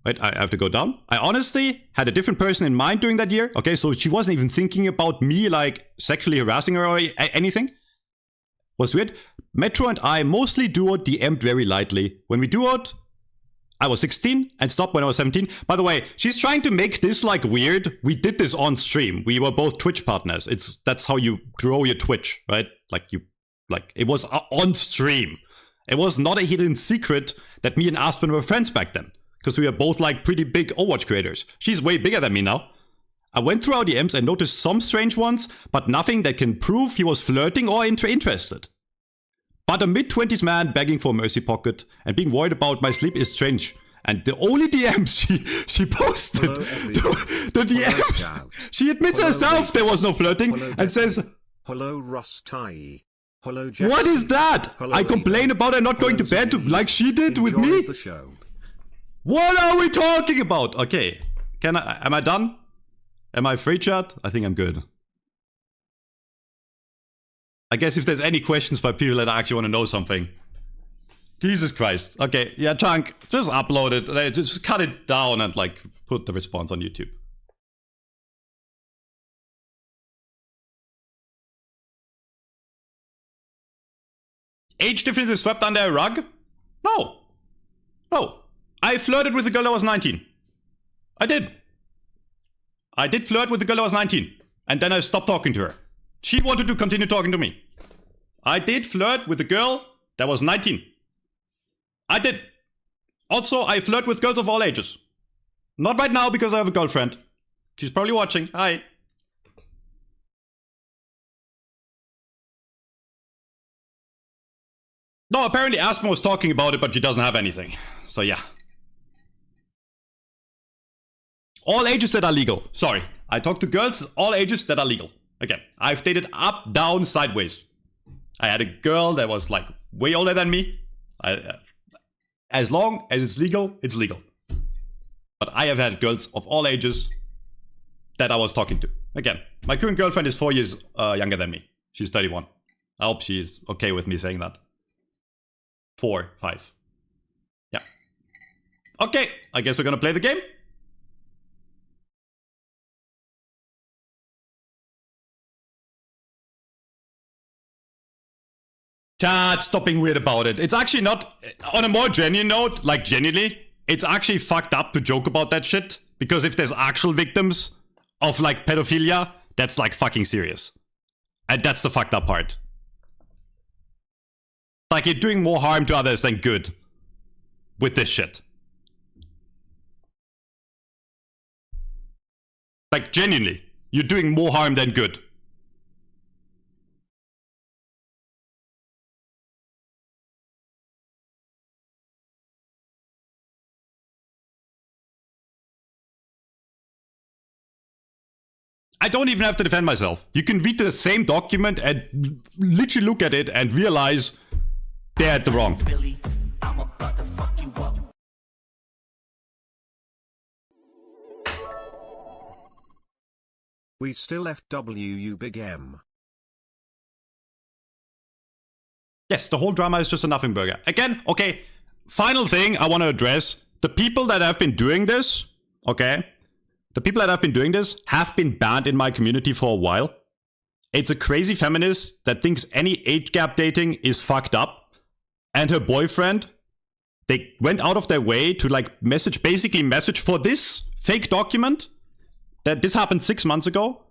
Wait, I have to go down. I honestly had a different person in mind during that year. Okay, so she wasn't even thinking about me like sexually harassing her or anything. Was weird. Metro and I mostly duoed DM'd very lightly. When we duoed, I was 16 and stopped when I was 17. By the way, she's trying to make this like weird. We did this on stream. We were both Twitch partners. That's how you grow your Twitch, right? It was on stream. It was not a hidden secret that me and Aspen were friends back then. Because we were both like pretty big Overwatch creators. She's way bigger than me now. I went through our DMs and noticed some strange ones, but nothing that can prove he was flirting or interested. But a mid-20s man begging for a mercy pocket and being worried about my sleep is strange. And the only DMs she posted, the DMs, she admits herself there was no flirting and says, Hello Ross Tai. Hello Jesse. What is that? Hello, I complain about her not going to bed like she did with me? The show. What are we talking about? Okay, am I done? Am I free, chat? I think I'm good. I guess if there's any questions by people that actually want to know something. Jesus Christ. Okay, yeah, Chunk, just upload it. Just cut it down and like put the response on YouTube. Age difference is swept under a rug? No. No. I flirted with a girl that was 19. I did. I did flirt with a girl that was 19. And then I stopped talking to her. She wanted to continue talking to me. I did flirt with a girl that was 19. I did. Also, I flirt with girls of all ages. Not right now because I have a girlfriend. She's probably watching. Hi. No, apparently Aspen was talking about it, but she doesn't have anything. So yeah. All ages that are legal. Sorry. I talk to girls all ages that are legal. Again, I've dated up, down, sideways. I had a girl that was like way older than me. As long as it's legal, it's legal. But I have had girls of all ages that I was talking to. Again, my current girlfriend is 4 years younger than me. She's 31. I hope she's okay with me saying that. 4, 5. Yeah. Okay, I guess we're gonna play the game. Chat, stop being weird about it. It's actually not, on a more genuine note, like genuinely, it's actually fucked up to joke about that shit. Because if there's actual victims of like pedophilia, that's like fucking serious. And that's the fucked up part. Like you're doing more harm to others than good with this shit. Like genuinely, you're doing more harm than good. I don't even have to defend myself. You can read the same document and literally look at it and realize they're at the wrong. Billy, I'm about to fuck you up. We still FWU Big M. Yes, the whole drama is just a nothing burger. Again, okay, final thing I want to address. The people that have been doing this, okay? The people that have been doing this have been banned in my community for a while. It's a crazy feminist that thinks any age gap dating is fucked up. And her boyfriend, they went out of their way to like message for this fake document. That this happened 6 months ago.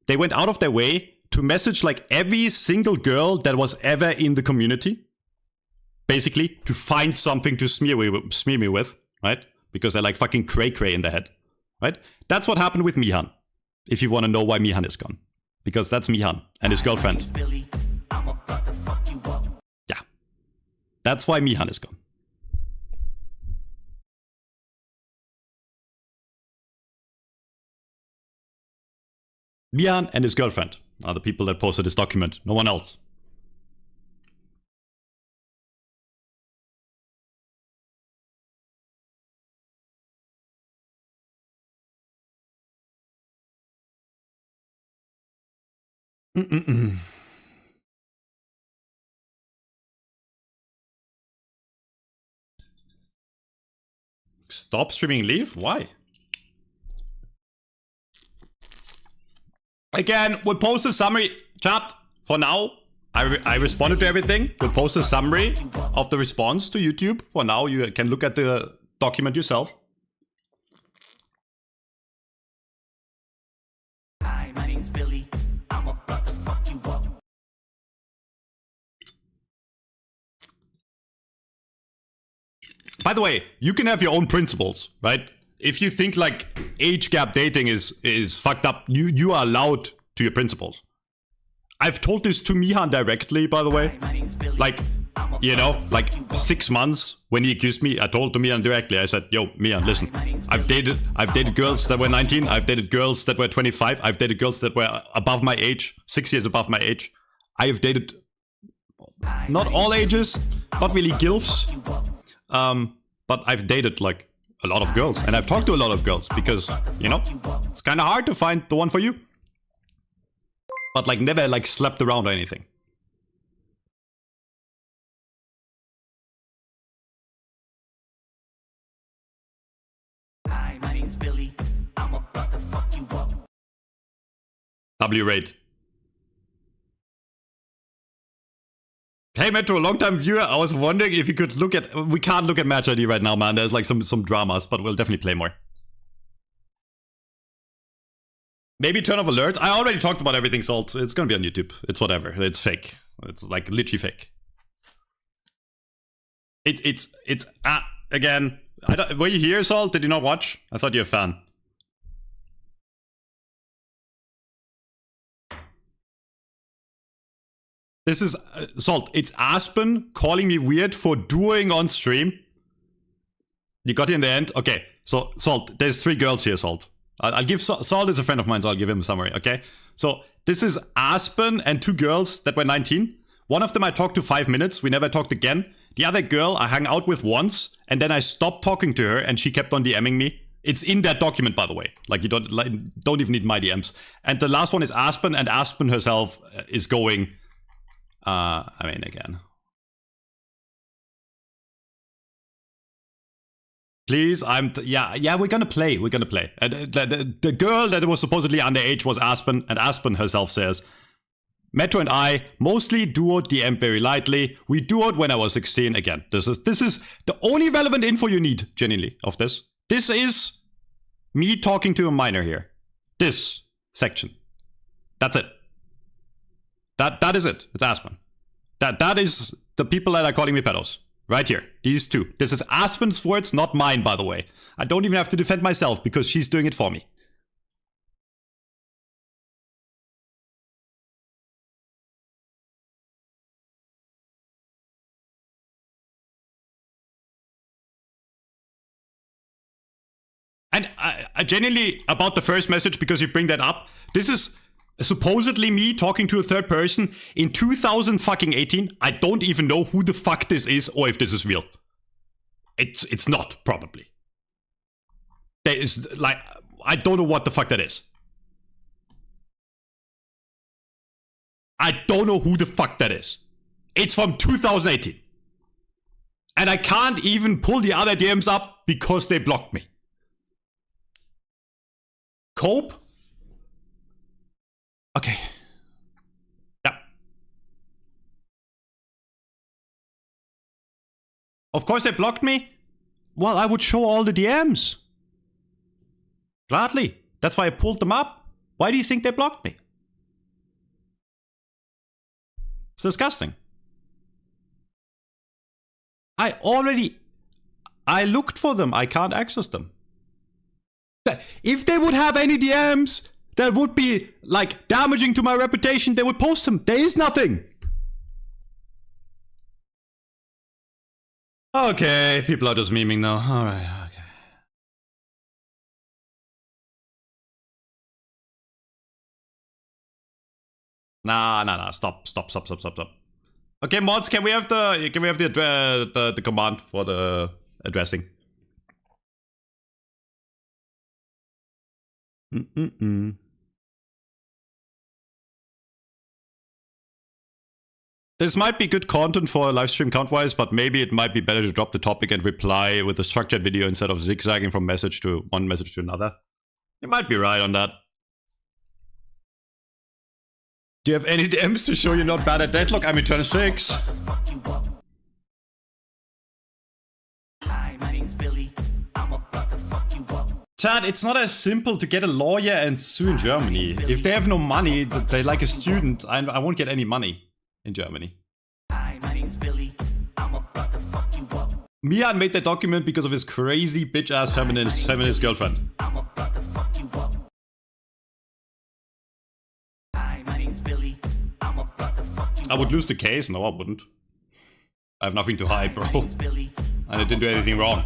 They went out of their way to message like every single girl that was ever in the community. Basically, to find something to smear me with, right? Because they're like fucking cray-cray in their head. Right? That's what happened with Mihan. If you want to know why Mihan is gone. Because that's Mihan and his girlfriend. Billy, I'm about to fuck you up. Yeah. That's why Mihan is gone. Mihan and his girlfriend are the people that posted this document. No one else. Stop streaming, leave? Why? Again, we'll post a summary. Chat, for now, I responded to everything. We'll post a summary of the response to YouTube. For now, you can look at the document yourself. Hi, my name's Billy. I'm about to fuck you up. By the way, you can have your own principles, right? If you think like age gap dating is fucked up, you are allowed to your principles. I've told this to Mihan directly, by the way. Like, you know, like 6 months when he accused me, I told to Mihan directly. I said, "Yo, Mihan, listen. I've dated girls that were 19. I've dated girls that were 25. I've dated girls that were above my age, 6 years above my age. I have dated not all ages, not really gilfs, but I've dated like a lot of girls, and I've talked to a lot of girls because, you know, it's kind of hard to find the one for you. But like never like slept around or anything." Hi, my name's Billy. I'm about to fuck you up. W rate. Hey Metro, long-time viewer. I was wondering if you could look at. We can't look at Match ID right now, man. There's like some dramas, but we'll definitely play more. Maybe turn off alerts. I already talked about everything, Salt. It's gonna be on YouTube. It's whatever. It's fake. It's like literally fake. It's again. Were you here, Salt? Did you not watch? I thought you were a fan. This is Salt. It's Aspen calling me weird for duoing on stream. You got it in the end. Okay. So Salt, there's 3 girls here, Salt. I'll give Salt is a friend of mine, so I'll give him a summary. Okay. So this is Aspen and 2 girls that were 19. One of them I talked to 5 minutes. We never talked again. The other girl I hung out with once, and then I stopped talking to her, and she kept on DMing me. It's in that document, by the way. Like you don't even need my DMs. And the last one is Aspen, and Aspen herself is going. I mean, again. Please, yeah, we're gonna play. And the girl that was supposedly underage was Aspen, and Aspen herself says, "Metro and I mostly duoed DM very lightly. We duoed when I was 16. Again, this is the only relevant info you need, genuinely, of this. This is me talking to a minor here. This section. That's it. That is it. It's Aspen. That is the people that are calling me pedos. Right here. These 2. This is Aspen's words, not mine, by the way. I don't even have to defend myself because she's doing it for me. And I genuinely, about the first message, because you bring that up, this is supposedly me talking to a third person in 2018. I don't even know who the fuck this is or if this is real. It's not, probably. There is, like, I don't know what the fuck that is. I don't know who the fuck that is. It's from 2018. And I can't even pull the other DMs up because they blocked me. Cope? Okay. Yeah. Of course they blocked me. Well, I would show all the DMs. Gladly. That's why I pulled them up. Why do you think they blocked me? It's disgusting. I looked for them. I can't access them. If they would have any DMs that would be, like, damaging to my reputation, they would post them. There is nothing. Okay, people are just memeing now. Alright, okay. Nah. Stop. Okay, mods, can we have the command for the addressing? This might be good content for a live stream count-wise, but maybe it might be better to drop the topic and reply with a structured video instead of zigzagging from message to one message to another. You might be right on that. Do you have any DMs to show you're not bad at deadlock? I'm in turn 6. Hi, my name's Billy. I'm about to fuck you up. Chad, it's not as simple to get a lawyer and sue in Germany. If they have no money, they're like a student. I won't get any money in Germany. Hi, my name's Billy. I'm about to fuck you up. Mian made that document because of his crazy bitch-ass feminist girlfriend. I'm about to fuck you up. Hi, my name's Billy. I'm about to fuck you up. I would lose the case. No, I wouldn't. I have nothing to hide, bro. My name's Billy. And I didn't do anything wrong.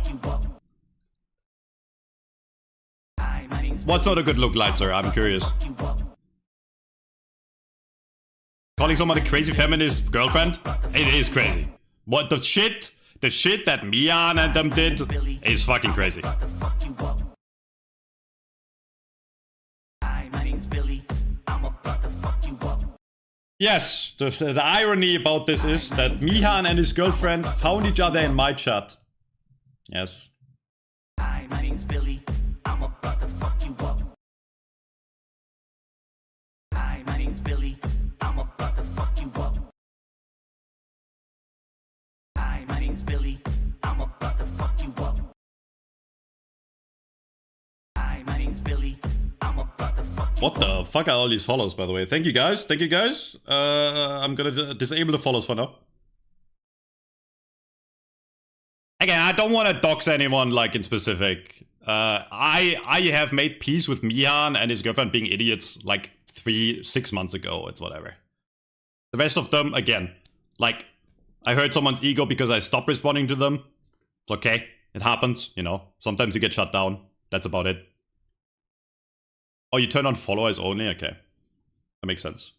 Hi, my name's What's not a good look like, sir? I'm curious. you up. Calling someone a crazy feminist girlfriend? It is crazy. What the shit that Mian and them did is fucking crazy. About to fuck you up. Hi, my name's Billy. I'm about to fuck you up. Yes, the irony about this is that Mihan and his girlfriend found each other in my chat. Yes. Hi, my name's Billy. I'm about to fuck you up. Hi, my name's Billy. I'm about to fuck you up. Hi, my name's Billy. I'm about to fuck you up. Hi, my name's Billy. I'm about to fuck you What up. the fuck are all these follows, by the way? Thank you guys. Thank you guys. I'm gonna disable the follows for now. Again, I don't want to dox anyone like in specific. I have made peace with Mihan and his girlfriend being idiots like 6 months ago. It's whatever. The rest of them, again, like I hurt someone's ego because I stopped responding to them. It's okay. It happens, you know. Sometimes you get shut down. That's about it. Oh, you turn on followers only? Okay. That makes sense.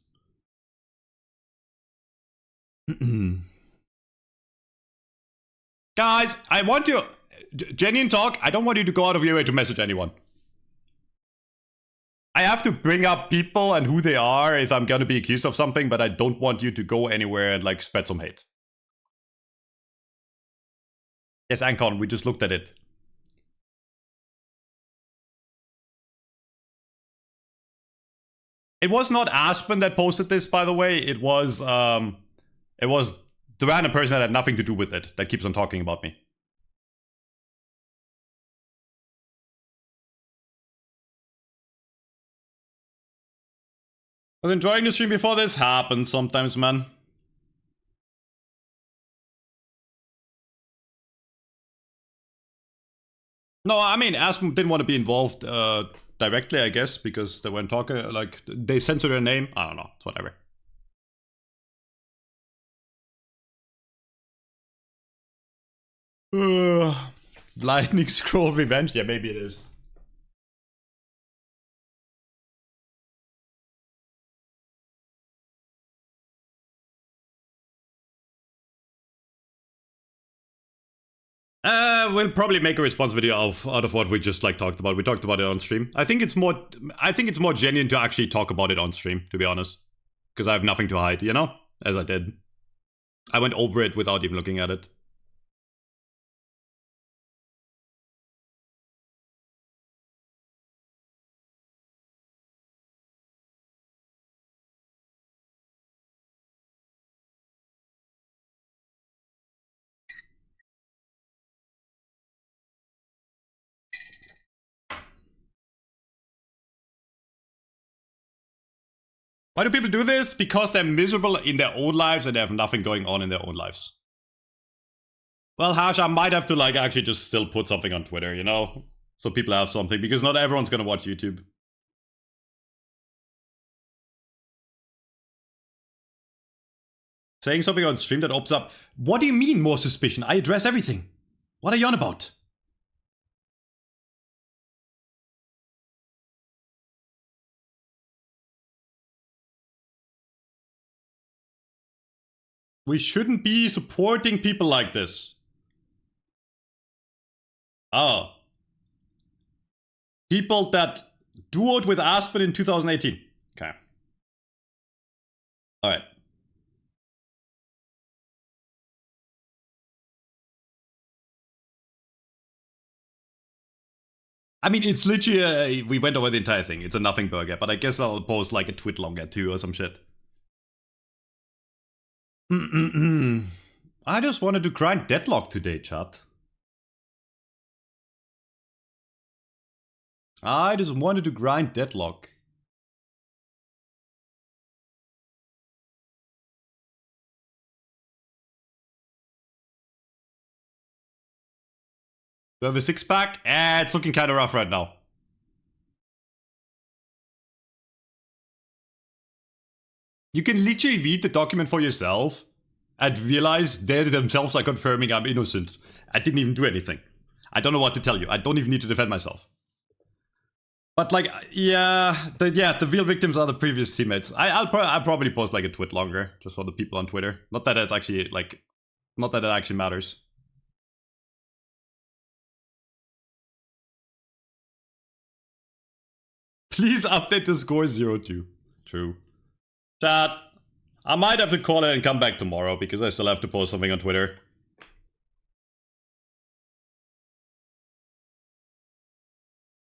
Guys, I want you... Genuine talk, I don't want you to go out of your way to message anyone. I have to bring up people and who they are if I'm gonna be accused of something, but I don't want you to go anywhere and like spread some hate. Yes, Ancon, we just looked at it. It was not Aspen that posted this, by the way. It was the random person that had nothing to do with it that keeps on talking about me. I was enjoying the stream before this happens sometimes, man. No, I mean, Aspen didn't want to be involved directly, I guess, because they weren't talking, like, they censored their name. I don't know, it's whatever. Lightning Scroll Revenge? Yeah, maybe it is. We'll probably make a response video out of what we just like talked about. We talked about it on stream. I think it's more genuine to actually talk about it on stream, to be honest. Because I have nothing to hide, you know? As I did. I went over it without even looking at it. Why do people do this? Because they're miserable in their own lives and they have nothing going on in their own lives. Well, Hash, I might have to like actually just still put something on Twitter, you know? So people have something, because not everyone's gonna watch YouTube. Saying something on stream that opens up. What do you mean more suspicion? I address everything. What are you on about? We shouldn't be supporting people like this. Oh. People that duoed with Aspen in 2018. Okay. Alright. I mean, it's literally, we went over the entire thing. It's a nothing burger, but I guess I'll post like a tweet longer too or some shit. I just wanted to grind deadlock today, chat. I just wanted to grind deadlock. We have a 6-pack? It's looking kind of rough right now. You can literally read the document for yourself and realize they themselves are confirming I'm innocent. I didn't even do anything. I don't know what to tell you. I don't even need to defend myself. But like, the real victims are the previous teammates. I'll probably post like a tweet longer, just for the people on Twitter. Not that it's actually like, not that it actually matters. Please update the score 0-2. True. Chat, I might have to call it and come back tomorrow because I still have to post something on Twitter.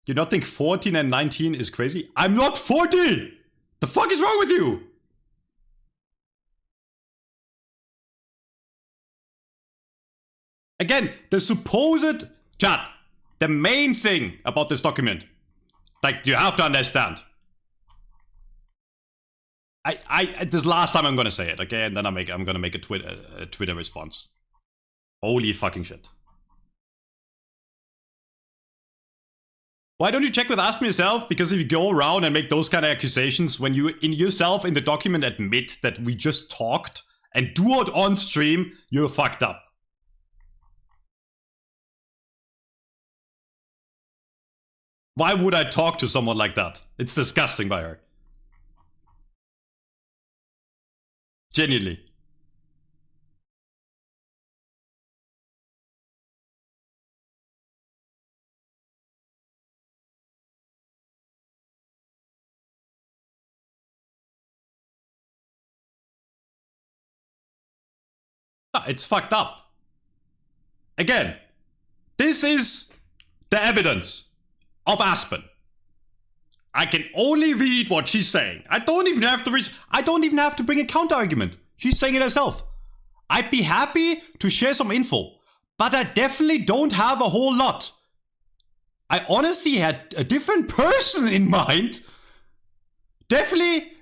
You not think 14 and 19 is crazy? I'm not 40! The fuck is wrong with you? Again, the supposed... Chat, the main thing about this document, like, you have to understand. This last time I'm gonna say it, okay? And then I'm gonna make a Twitter response. Holy fucking shit. Why don't you check with Ask Me Yourself? Because if you go around and make those kind of accusations, when you in yourself in the document admit that we just talked and do it on stream, you're fucked up. Why would I talk to someone like that? It's disgusting by her. Genuinely. It's fucked up. Again, this is the evidence of Aspen. I can only read what she's saying. I don't even have to read. I don't even have to bring a counter argument. She's saying it herself. I'd be happy to share some info, but I definitely don't have a whole lot. I honestly had a different person in mind. Definitely,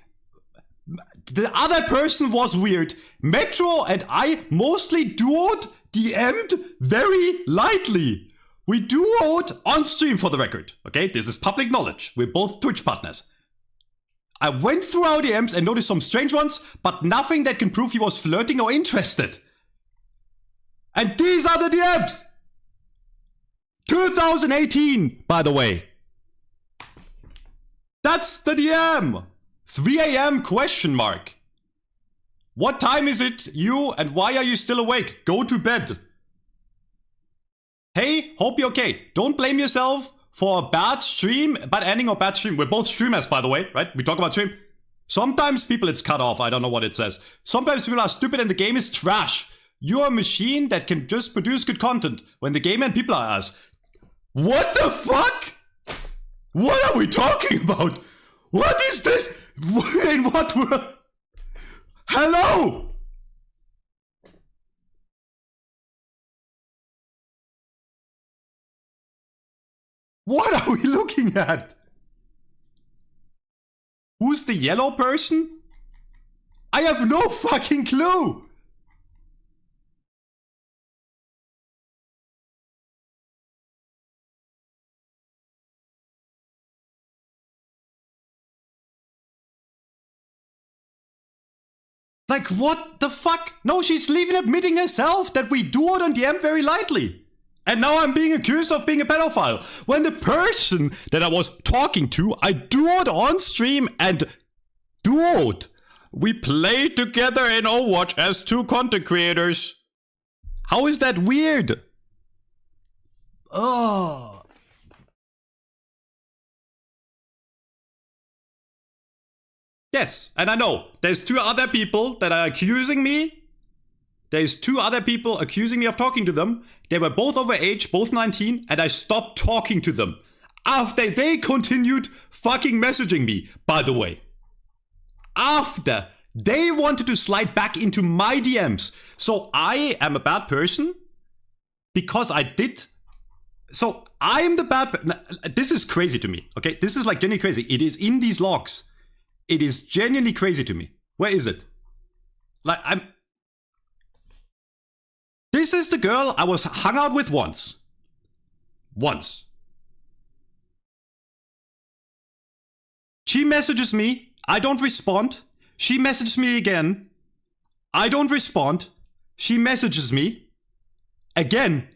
the other person was weird. Metro and I mostly duoed, DM'd very lightly. We duoed on stream for the record, okay? This is public knowledge. We're both Twitch partners. I went through our DMs and noticed some strange ones, but nothing that can prove he was flirting or interested. And these are the DMs! 2018, by the way. That's the DM! 3 AM question mark. What time is it, you, and why are you still awake? Go to bed. Hey, hope you're okay. Don't blame yourself for a bad stream, bad ending or bad stream. We're both streamers, by the way, right? We talk about stream. Sometimes people, it's cut off. I don't know what it says. Sometimes people are stupid and the game is trash. You're a machine that can just produce good content when the game and people are ass. What the fuck? What are we talking about? What is this? In what world? Hello? What are we looking at? Who's the yellow person? I have no fucking clue. Like, what the fuck? No, she's even admitting herself that we duoed on DM very lightly. And now I'm being accused of being a pedophile. When the person that I was talking to, I duoed on stream and duoed. We played together in Overwatch as 2 content creators. How is that weird? Oh. Yes, and I know. There's 2 other people that are accusing me. There's 2 other people accusing me of talking to them. They were both over age, both 19, and I stopped talking to them. After they continued fucking messaging me, by the way. After they wanted to slide back into my DMs. So I am a bad person because I did. So I am the bad. This is crazy to me. Okay, this is like genuinely crazy. It is in these logs. It is genuinely crazy to me. Where is it? Like This is the girl I was hung out with once. Once. She messages me. I don't respond. She messages me again. I don't respond. She messages me again.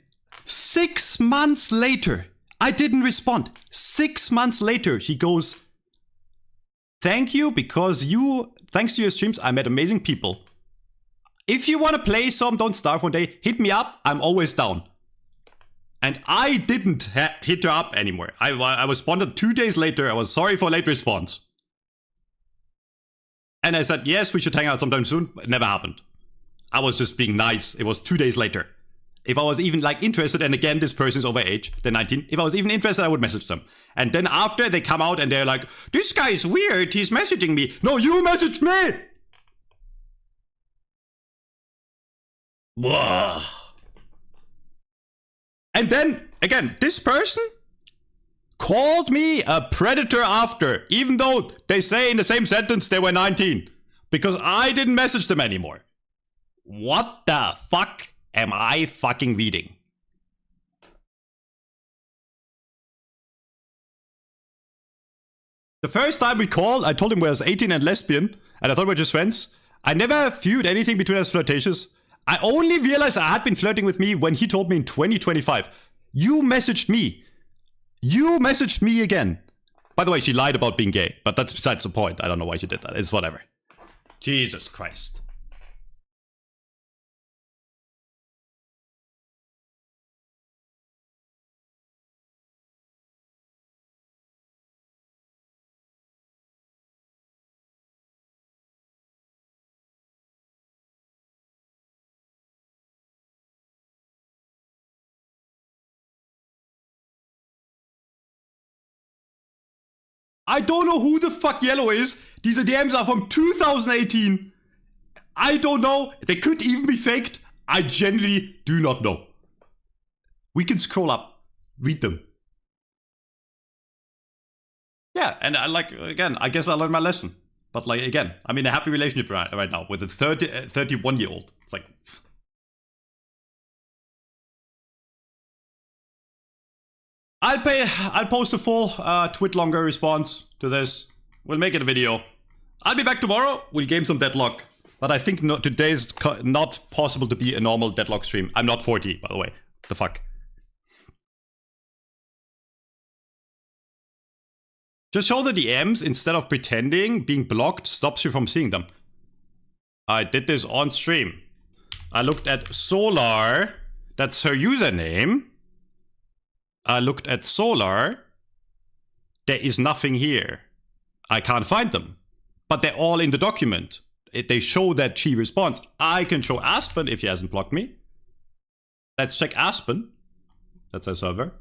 6 months later, I didn't respond. 6 months later, she goes, thank you, because thanks to your streams, I met amazing people. If you want to play some Don't Starve one day, hit me up. I'm always down. And I didn't hit her up anymore. I responded 2 days later. I was sorry for late response. And I said, yes, we should hang out sometime soon. It never happened. I was just being nice. It was 2 days later. If I was even like interested, and again, this person's over age, they're 19. If I was even interested, I would message them. And then after they come out and they're like, this guy is weird. He's messaging me. No, you messaged me. Whoa. And then again, this person called me a predator after, even though they say in the same sentence they were 19, because I didn't message them anymore. What the fuck am I fucking reading? The first time we called, I told him we was 18 and lesbian, and I thought we were just friends. I never viewed anything between us flirtatious. I only realized I had been flirting with me when he told me in 2025. You messaged me. You messaged me again. By the way, she lied about being gay, but that's besides the point. I don't know why she did that. It's whatever. Jesus Christ. I don't know who the fuck Yellow is. These DMs are from 2018. I don't know. They could even be faked. I genuinely do not know. We can scroll up. Read them. Yeah, and I again, I guess I learned my lesson. But like, again, I'm in a happy relationship right now with a 31-year-old. It's like... I'll post a full twit longer response to this. We'll make it a video. I'll be back tomorrow. We'll game some Deadlock. But I think today's not possible to be a normal Deadlock stream. I'm not 40, by the way. The fuck. Just show the DMs instead of pretending being blocked stops you from seeing them. I did this on stream. I looked at Solar. That's her username. I looked at Solar. There is nothing here. I can't find them. But they're all in the document. They show that she responds. I can show Aspen if he hasn't blocked me. Let's check Aspen. That's her server.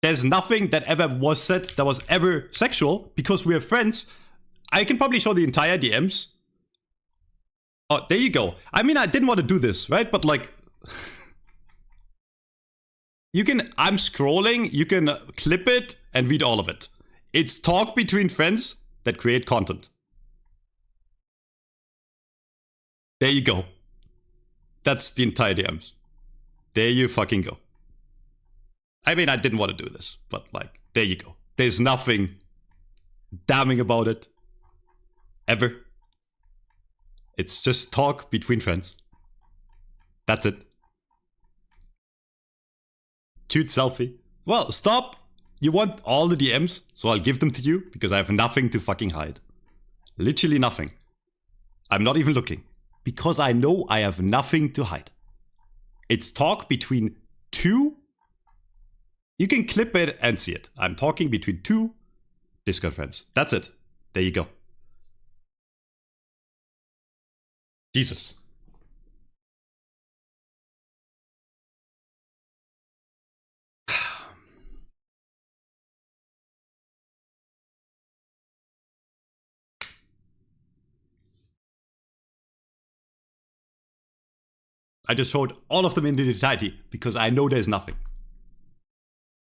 There's nothing that ever was said that was ever sexual because we're friends. I can probably show the entire DMs. Oh, there you go. I mean, I didn't want to do this, right? But like... I'm scrolling, you can clip it and read all of it. It's talk between friends that create content. There you go. That's the entire DMs. There you fucking go. I mean, I didn't want to do this, but like, there you go. There's nothing damning about it. Ever. It's just talk between friends. That's it. Cute selfie. Well, stop. You want all the DMs, so I'll give them to you because I have nothing to fucking hide. Literally nothing. I'm not even looking because I know I have nothing to hide. It's talk between two. You can clip it and see it. I'm talking between two Discord friends. That's it. There you go. Jesus. I just showed all of them in the entirety because I know there's nothing.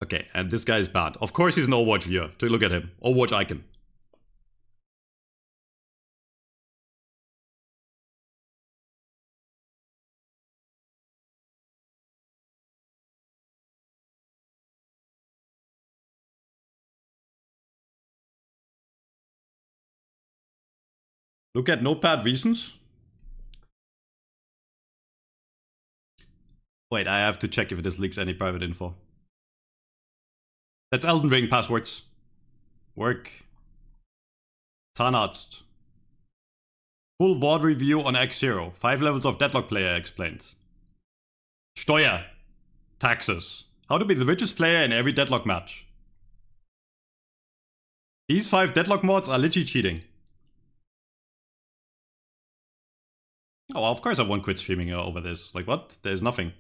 Okay, and this guy is banned. Of course he's an Overwatch viewer. To look at him. Overwatch icon. Look at notepad reasons. Wait, I have to check if this leaks any private info. That's Elden Ring passwords. Work. Zahnarzt. Full VOD review on X0. 5 levels of deadlock player explained. Steuer. Taxes. How to be the richest player in every deadlock match. These 5 deadlock mods are literally cheating. Oh, well, of course I won't quit streaming over this. Like, what? There's nothing.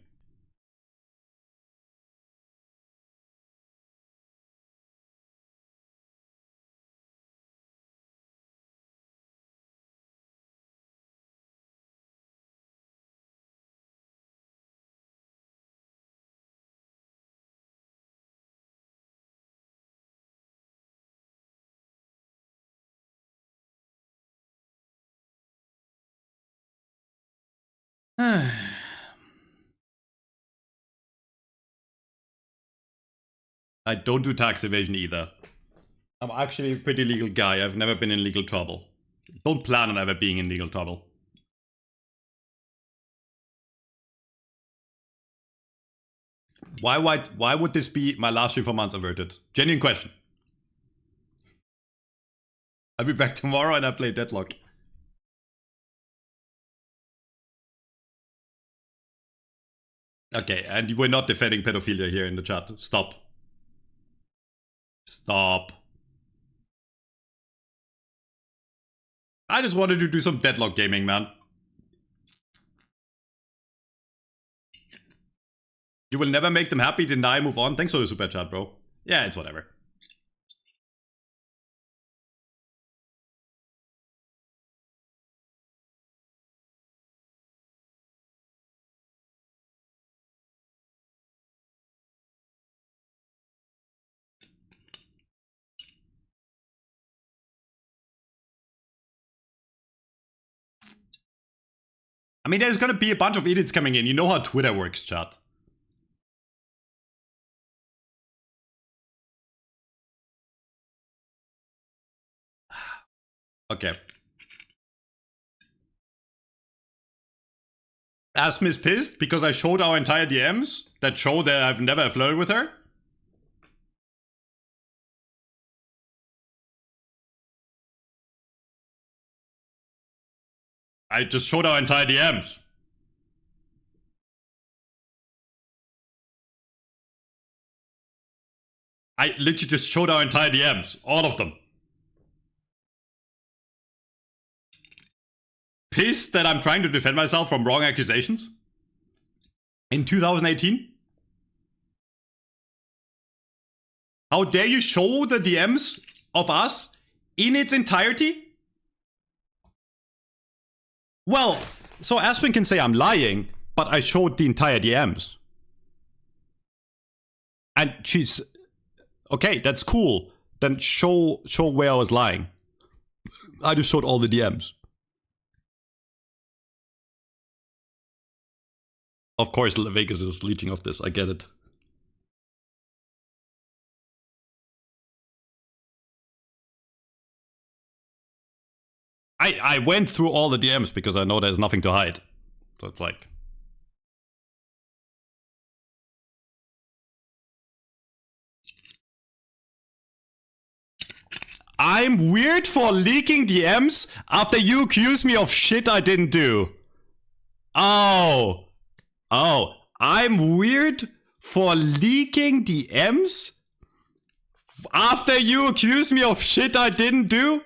I don't do tax evasion either. I'm actually a pretty legal guy. I've never been in legal trouble. Don't plan on ever being in legal trouble. Why would this be my last stream for months averted? Genuine question. I'll be back tomorrow and I play Deadlock. Okay, and we're not defending pedophilia here in the chat. Stop. Stop. I just wanted to do some Deadlock gaming, man. You will never make them happy, deny, move on. Thanks for the super chat, bro. Yeah, it's whatever. I mean, there's gonna be a bunch of idiots coming in. You know how Twitter works, chat. Okay. Asm is pissed because I showed our entire DMs that show that I've never flirted with her. I just showed our entire DMs. I literally just showed our entire DMs. All of them. Pissed that I'm trying to defend myself from wrong accusations? In 2018? How dare you show the DMs of us in its entirety? Well, so Aspen can say I'm lying, but I showed the entire DMs. And she's... Okay, that's cool. Then show where I was lying. I just showed all the DMs. Of course, Vegas is leeching off this. I get it. I went through all the DMs because I know there's nothing to hide. So it's like... I'm weird for leaking DMs after you accuse me of shit I didn't do. Oh. Oh. I'm weird for leaking DMs after you accuse me of shit I didn't do?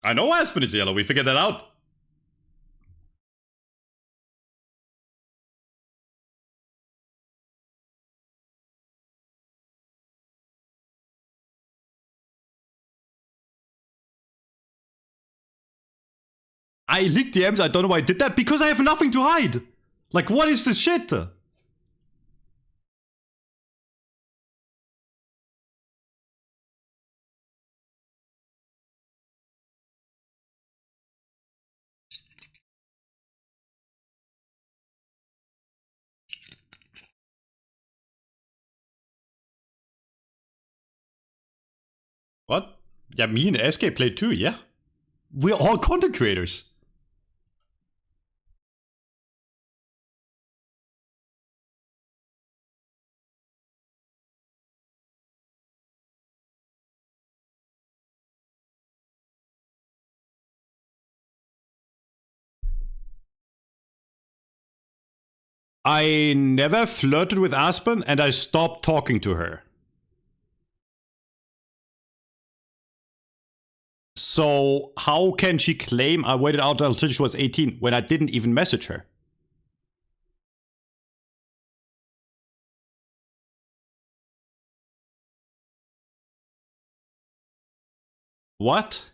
I know Aspen is yellow, we figured that out. I leaked DMs, I don't know why I did that, because I have nothing to hide! Like, what is this shit? What? Yeah, me and SK played too, yeah. We're all content creators. I never flirted with Aspen and I stopped talking to her. So how can she claim I waited out until she was 18 when I didn't even message her? What?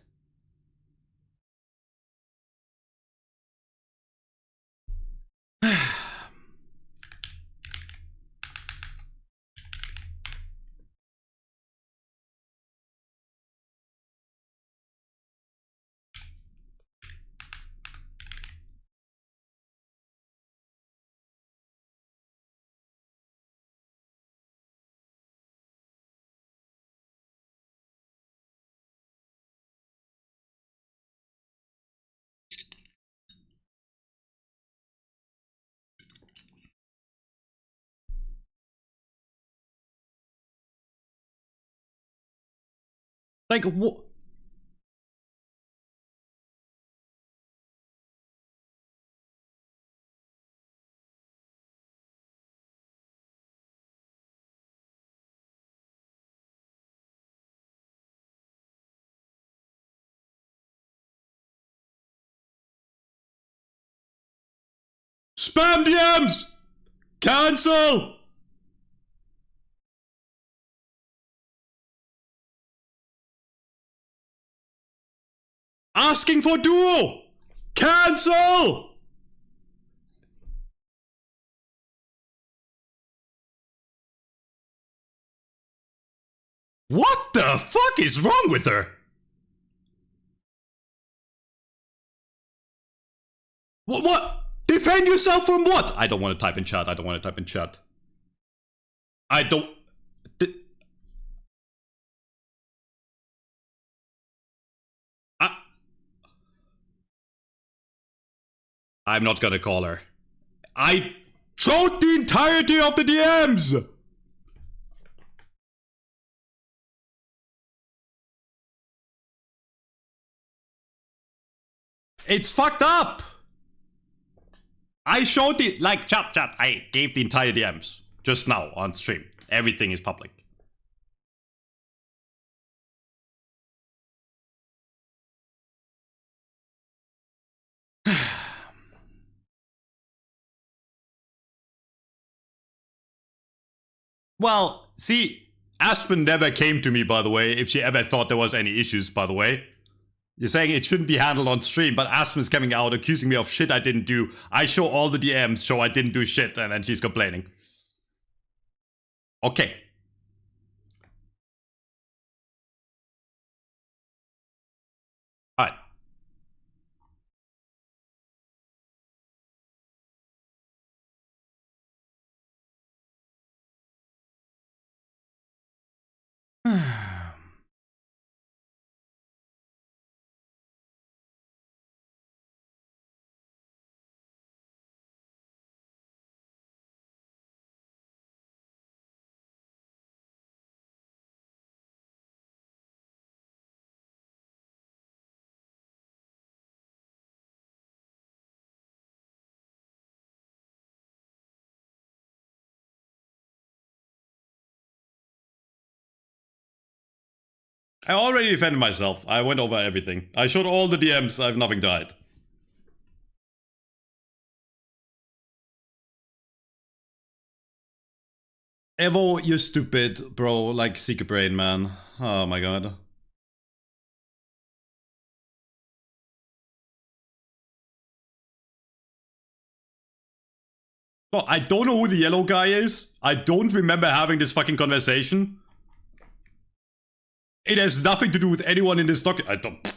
Like, what? Spam DMs! Cancel! Asking for duo! Cancel! What the fuck is wrong with her? What? Defend yourself from what? I don't want to type in chat. I don't want to type in chat. I don't... I'm not gonna call her. I showed the entirety of the DMs! It's fucked up! I showed the... Like, chat, I gave the entire DMs. Just now, on stream. Everything is public. Well, see, Aspen never came to me, by the way, if she ever thought there was any issues, by the way. You're saying it shouldn't be handled on stream, but Aspen's coming out accusing me of shit I didn't do. I show all the DMs, show I didn't do shit, and then she's complaining. Okay. Alright. I already defended myself. I went over everything. I showed all the DMs. I have nothing to hide. Evo, you're stupid, bro. Like, Secret Brain, man. Oh my god. No, I don't know who the yellow guy is. I don't remember having this fucking conversation. It has nothing to do with anyone in this document. I don't...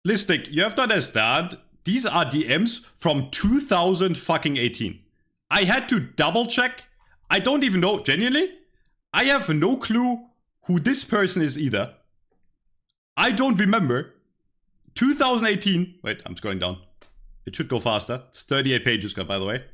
Listic, you have to understand, these are DMs from 2018. I had to double check. I don't even know, genuinely, I have no clue who this person is either. I don't remember. 2018, wait, I'm scrolling down. It should go faster. It's 38 pages, by the way.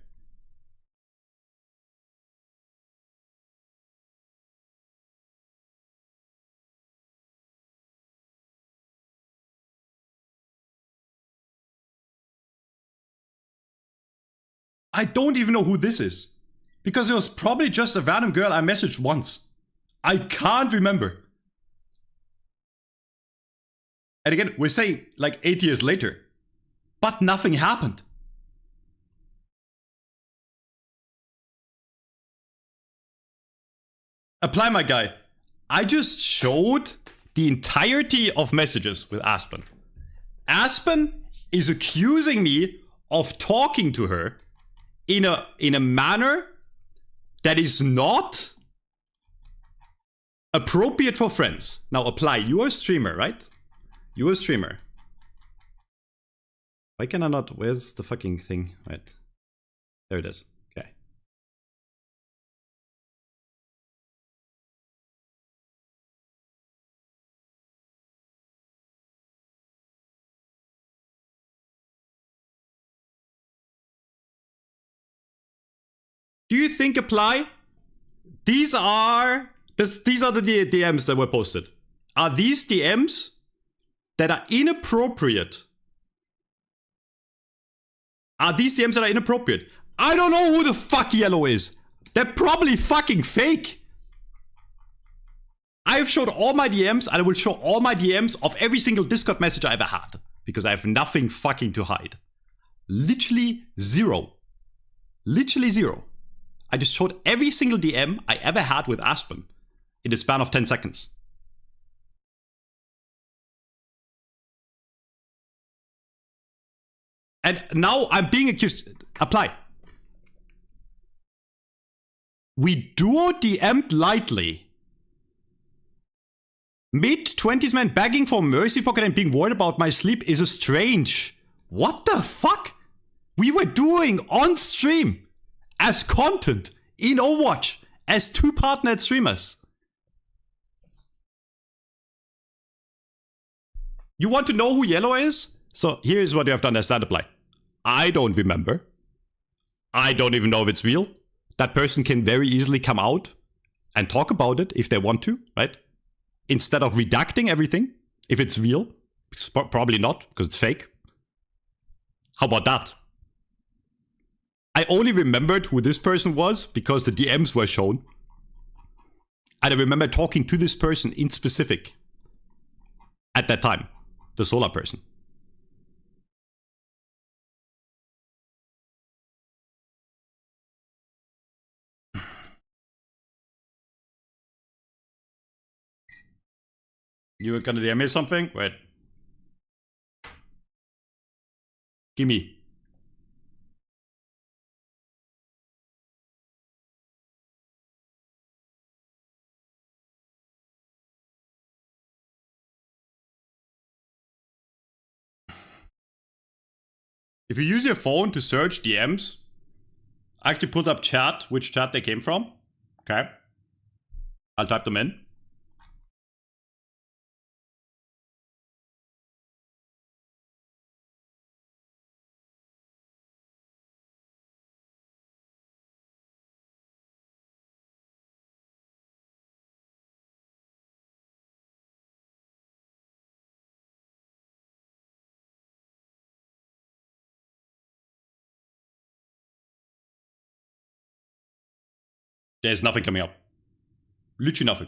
I don't even know who this is. Because it was probably just a random girl I messaged once. I can't remember. And again, we're saying like 8 years later. But nothing happened. Apply, my guy. I just showed the entirety of messages with Aspen. Aspen is accusing me of talking to her in a manner that is not appropriate for friends. Now apply, you're a streamer, right? You're a streamer. Why can I not, where's the fucking thing? Right, there it is, okay. Do you think apply? These are the DMs that were posted. Are these DMs that are inappropriate? Are these DMs that are inappropriate? I don't know who the fuck yellow is. They're probably fucking fake. I've showed all my DMs and I will show all my DMs of every single Discord message I ever had. Because I have nothing fucking to hide. Literally zero. Literally zero. I just showed every single DM I ever had with Aspen in the span of 10 seconds. And now I'm being accused. Apply. We duo DM'd lightly. Mid-20s man begging for mercy pocket and being worried about my sleep is a strange. What the fuck? We were doing on stream as content in Overwatch as two partnered streamers. You want to know who yellow is? So here's what you have to understand, apply. I don't remember. I don't even know if it's real. That person can very easily come out and talk about it if they want to, right? Instead of redacting everything, if it's real. It's probably not, because it's fake. How about that? I only remembered who this person was because the DMs were shown. And I remember talking to this person in specific at that time. The solar person. You were gonna DM me something? Wait. Gimme. If you use your phone to search DMs, I actually put up chat, which chat they came from. Okay. I'll type them in. There's nothing coming up. Literally nothing.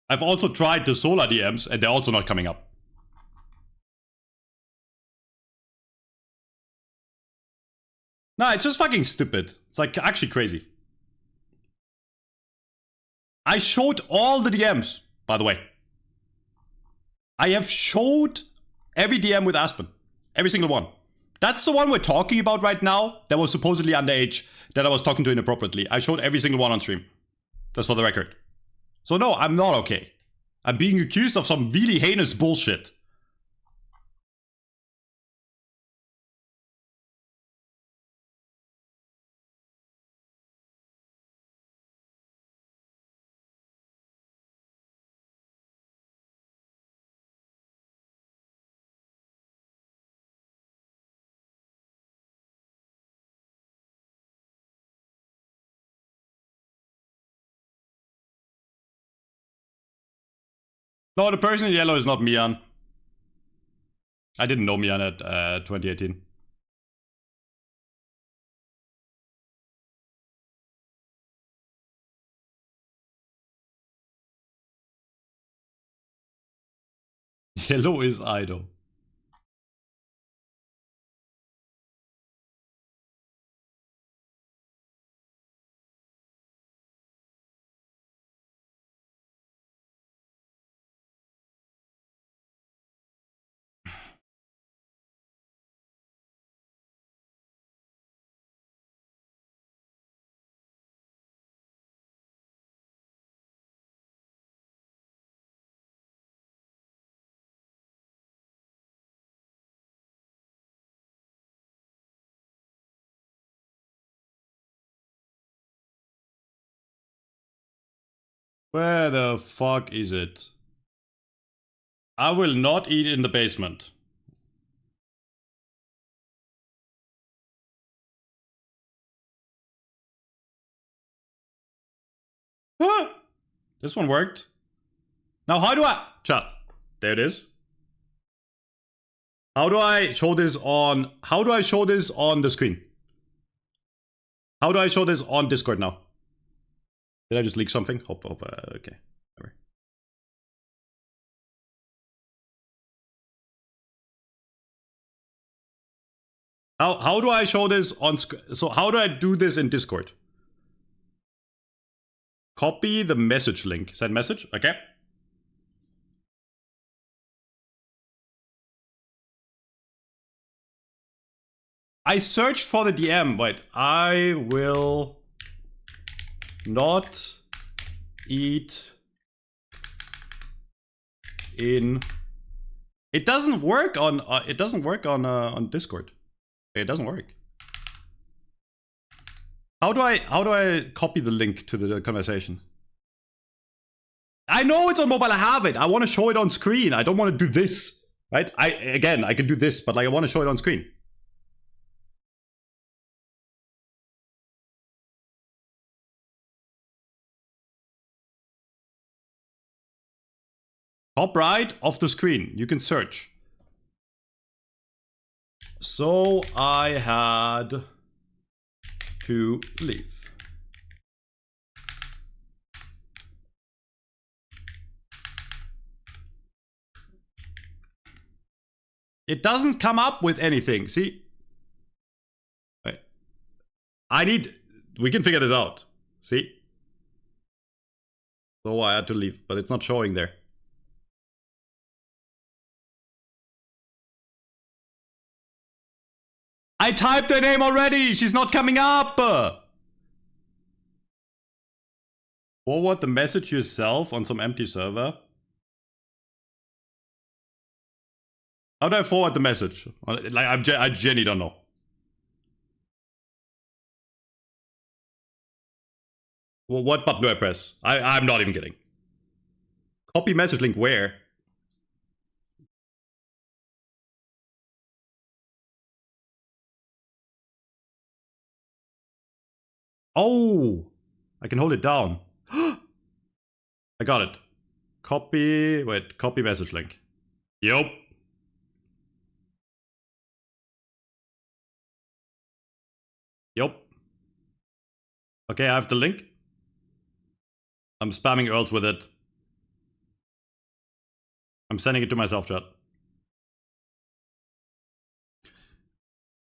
I've also tried the solar DMs and they're also not coming up. Nah, it's just fucking stupid. It's like actually crazy. I showed all the DMs, by the way. I have showed Every DM with Aspen. Every single one. That's the one we're talking about right now that was supposedly underage, that I was talking to inappropriately. I showed every single one on stream. Just for the record. So no, I'm not okay. I'm being accused of some really heinous bullshit. No, the person in yellow is not Mian. I didn't know Mian at 2018. Yellow is Ido. Where the fuck is it? I will not eat in the basement. Huh? This one worked. Now how do I... Chat. There it is. How do I show this on... How do I show this on the screen? How do I show this on Discord now? Did I just leak something? Okay. Whatever. How do I show this on... So how do I do this in Discord? Copy the message link. Send message? Okay. I searched for the DM. Wait, I will not eat in... It doesn't work on on Discord. It doesn't work. How do I copy the link to the conversation? I know it's on mobile, I have it. I want to show it on screen. I don't want to do this, right? I can do this, but like I want to show it on screen. Top right of the screen, you can search. So I had to leave. It doesn't come up with anything, see? Wait. We can figure this out, see? So I had to leave, but it's not showing there. I typed her name already! She's not coming up! Forward the message yourself on some empty server. How do I forward the message? Like, I genuinely don't know. Well, what button do I press? I'm not even kidding. Copy message link where? Oh! I can hold it down. I got it. Copy message link. Yup. Yup. Okay, I have the link. I'm spamming Earls with it. I'm sending it to myself, chat.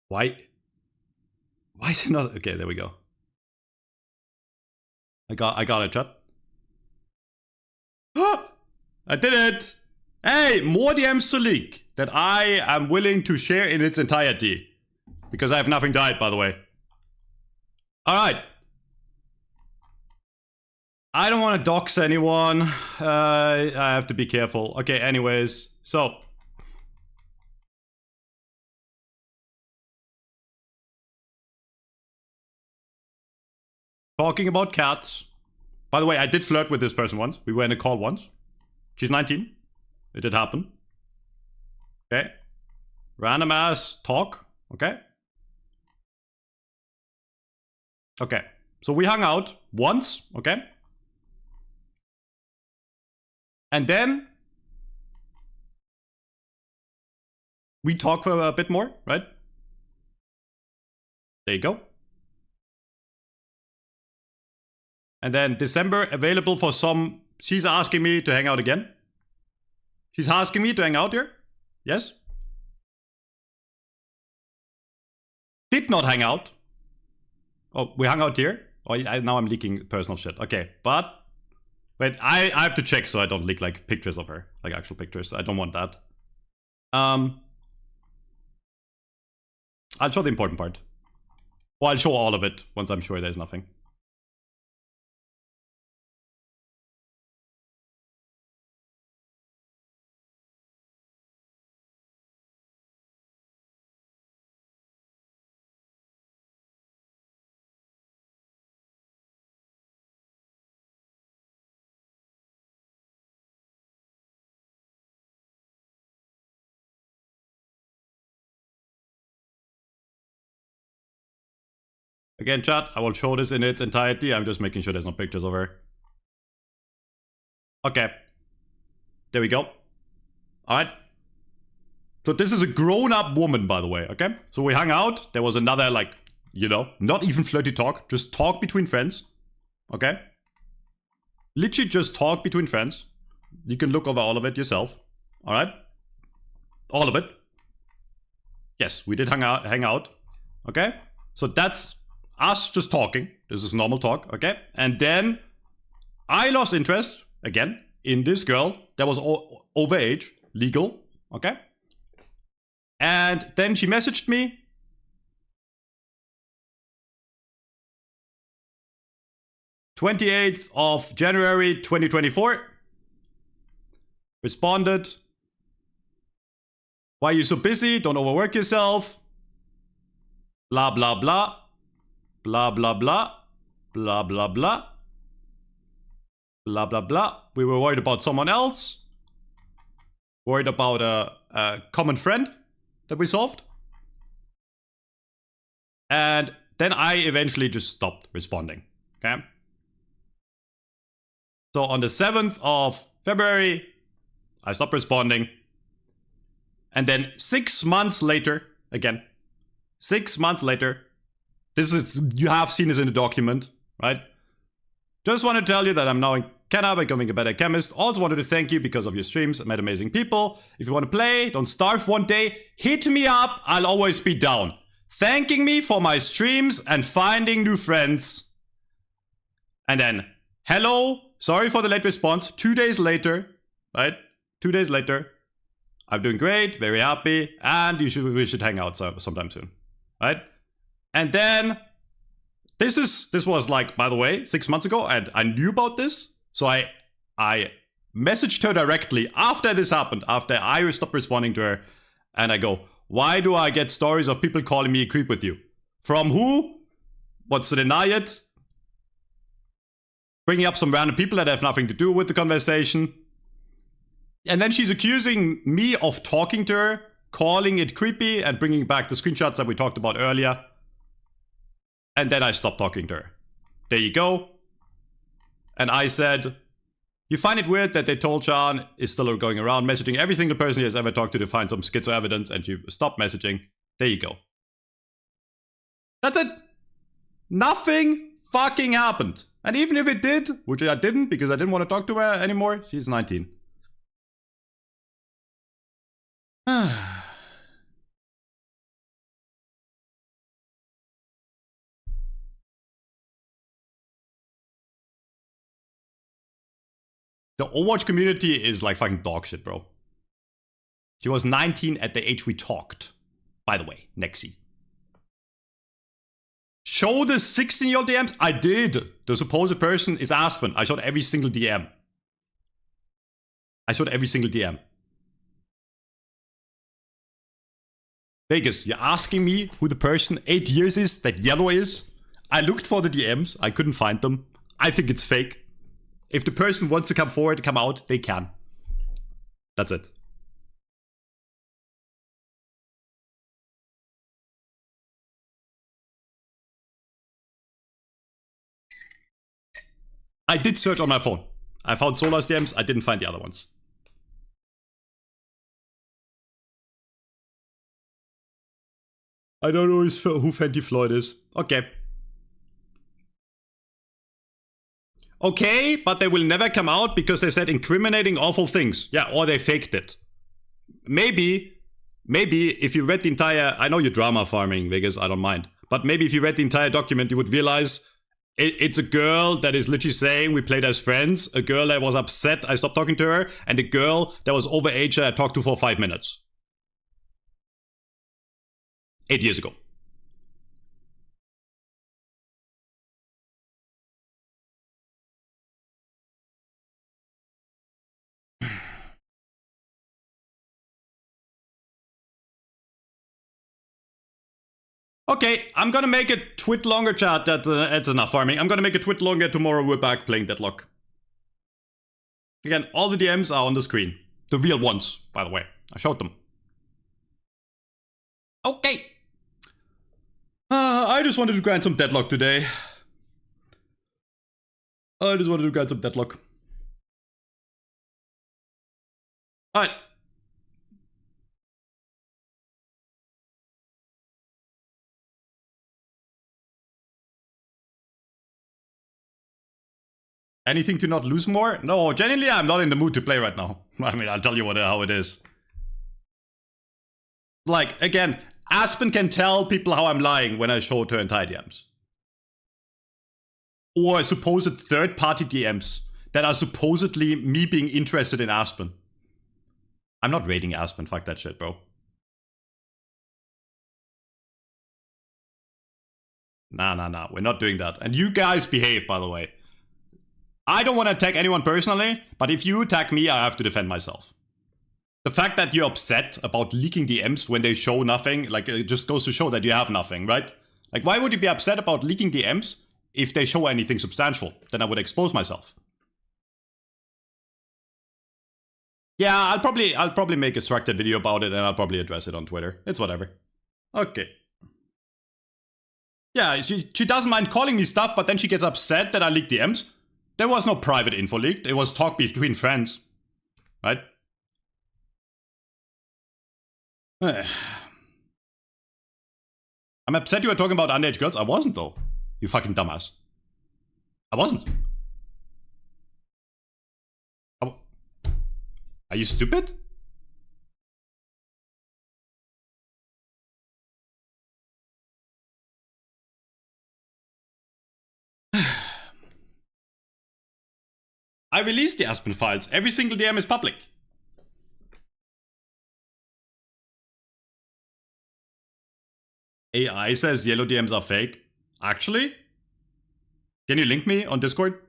Why is it not? Okay, there we go. I got it, chat. I did it! Hey, more DMs to leak. that I am willing to share in its entirety. Because I have nothing to hide, by the way. Alright. I don't want to dox anyone. I have to be careful. Okay, anyways. So. Talking about cats. By the way, I did flirt with this person once. We were in a call once. She's 19. It did happen. Okay. Random ass talk. Okay. Okay. So we hung out once. Okay. And then we talk for a bit more, right? There you go. And then December, available for some... She's asking me to hang out again. She's asking me to hang out here. Yes. Did not hang out. Oh, we hung out here? Oh, now I'm leaking personal shit. Okay, but... Wait, I have to check so I don't leak like pictures of her. Like actual pictures. I don't want that. I'll show the important part. Well, I'll show all of it once I'm sure there's nothing. Again, chat, I will show this in its entirety. I'm just making sure there's no pictures of her. Okay. There we go. Alright. So this is a grown-up woman, by the way, okay? So we hung out. There was another, like, you know, not even flirty talk. Just talk between friends. Okay? Literally just talk between friends. You can look over all of it yourself. Alright? All of it. Yes, we did hang out. Okay? So that's... us just talking. This is normal talk, okay? And then I lost interest, again, in this girl that was overage, legal, okay? And then she messaged me. "28th of January 2024. Responded. Why are you so busy? Don't overwork yourself. Blah, blah, blah. Blah, blah, blah. Blah, blah, blah. Blah, blah, blah. We were worried about someone else. Worried about a common friend that we solved. And then I eventually just stopped responding. Okay? So on the 7th of February, I stopped responding. And then 6 months later, again, 6 months later, this is, you have seen this in the document, right? Just want to tell you that I'm now in Canada, becoming a better chemist. Also wanted to thank you because of your streams. I met amazing people. If you want to play, don't starve one day, hit me up. I'll always be down. Thanking me for my streams and finding new friends. And then, hello, sorry for the late response. 2 days later, right? 2 days later, I'm doing great, very happy, and we should hang out sometime soon, right? And then, this was like, by the way, 6 months ago, and I knew about this. So I messaged her directly after this happened, after I stopped responding to her. And I go, why do I get stories of people calling me a creep with you? From who? What's to deny it? Bringing up some random people that have nothing to do with the conversation. And then she's accusing me of talking to her, calling it creepy, and bringing back the screenshots that we talked about earlier. And then I stopped talking to her. There you go. And I said, you find it weird that they told Sean is still going around messaging every single person he has ever talked to find some schizo evidence, and you stopped messaging. There you go. That's it. Nothing fucking happened. And even if it did, which I didn't because I didn't want to talk to her anymore, she's 19. The Overwatch community is like fucking dog shit, bro. She was 19 at the age we talked. By the way, Nexi. Show the 16-year-old DMs? I did. The supposed person is Aspen. I showed every single DM. Vegas, you're asking me who the person 8 years is that yellow is? I looked for the DMs. I couldn't find them. I think it's fake. If the person wants to come forward, come out, they can. That's it. I did search on my phone. I found Solar's DMs. I didn't find the other ones. I don't know who Fenty Floyd is. Okay. Okay, but they will never come out because they said incriminating awful things. Yeah, or they faked it. Maybe if you read the entire... I know you're drama farming, Vegas, I don't mind. But maybe if you read the entire document, you would realize it's a girl that is literally saying we played as friends, a girl that was upset I stopped talking to her, and a girl that was overage that I talked to for 5 minutes. 8 years ago. Okay, I'm gonna make a twit longer, chat. That's enough farming. I'm gonna make a twit longer. Tomorrow we're back playing Deadlock. Again, all the DMs are on the screen. The real ones, by the way. I showed them. Okay. I just wanted to grind some Deadlock today. Alright. Anything to not lose more? No, genuinely, I'm not in the mood to play right now. I mean, I'll tell you how it is. Like, again, Aspen can tell people how I'm lying when I show her entire DMs. Or supposed third-party DMs that are supposedly me being interested in Aspen. I'm not raiding Aspen, fuck that shit, bro. Nah, we're not doing that. And you guys behave, by the way. I don't want to attack anyone personally, but if you attack me, I have to defend myself. The fact that you're upset about leaking DMs when they show nothing, like, it just goes to show that you have nothing, right? Like, why would you be upset about leaking DMs if they show anything substantial? Then I would expose myself. Yeah, I'll probably make a structured video about it and I'll probably address it on Twitter. It's whatever. Okay. Yeah, she doesn't mind calling me stuff, but then she gets upset that I leaked DMs. There was no private info leaked. It was talk between friends. Right? I'm upset you were talking about underage girls. I wasn't, though. You fucking dumbass. I wasn't. Are you stupid? I released the Aspen files. Every single DM is public. AI says yellow DMs are fake. Actually? Can you link me on Discord?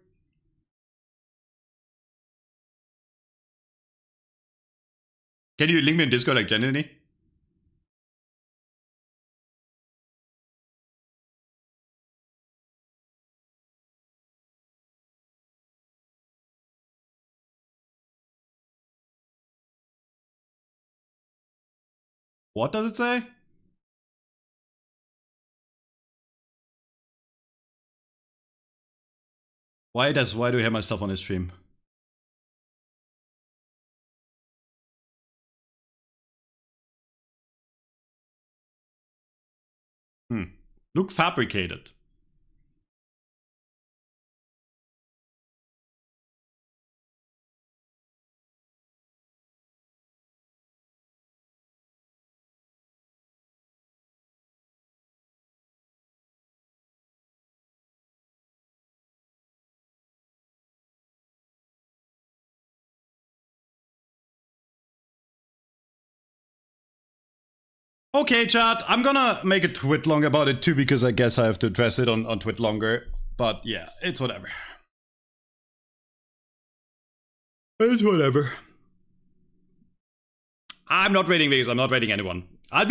Can you link me on Discord like genuinely? What does it say? Why do I hear myself on his stream? Look fabricated. Okay, chat, I'm gonna make a tweet long about it too, because I guess I have to address it on tweet longer. But yeah, it's whatever. It's whatever. I'm not rating Vegas, I'm not rating anyone. I'll be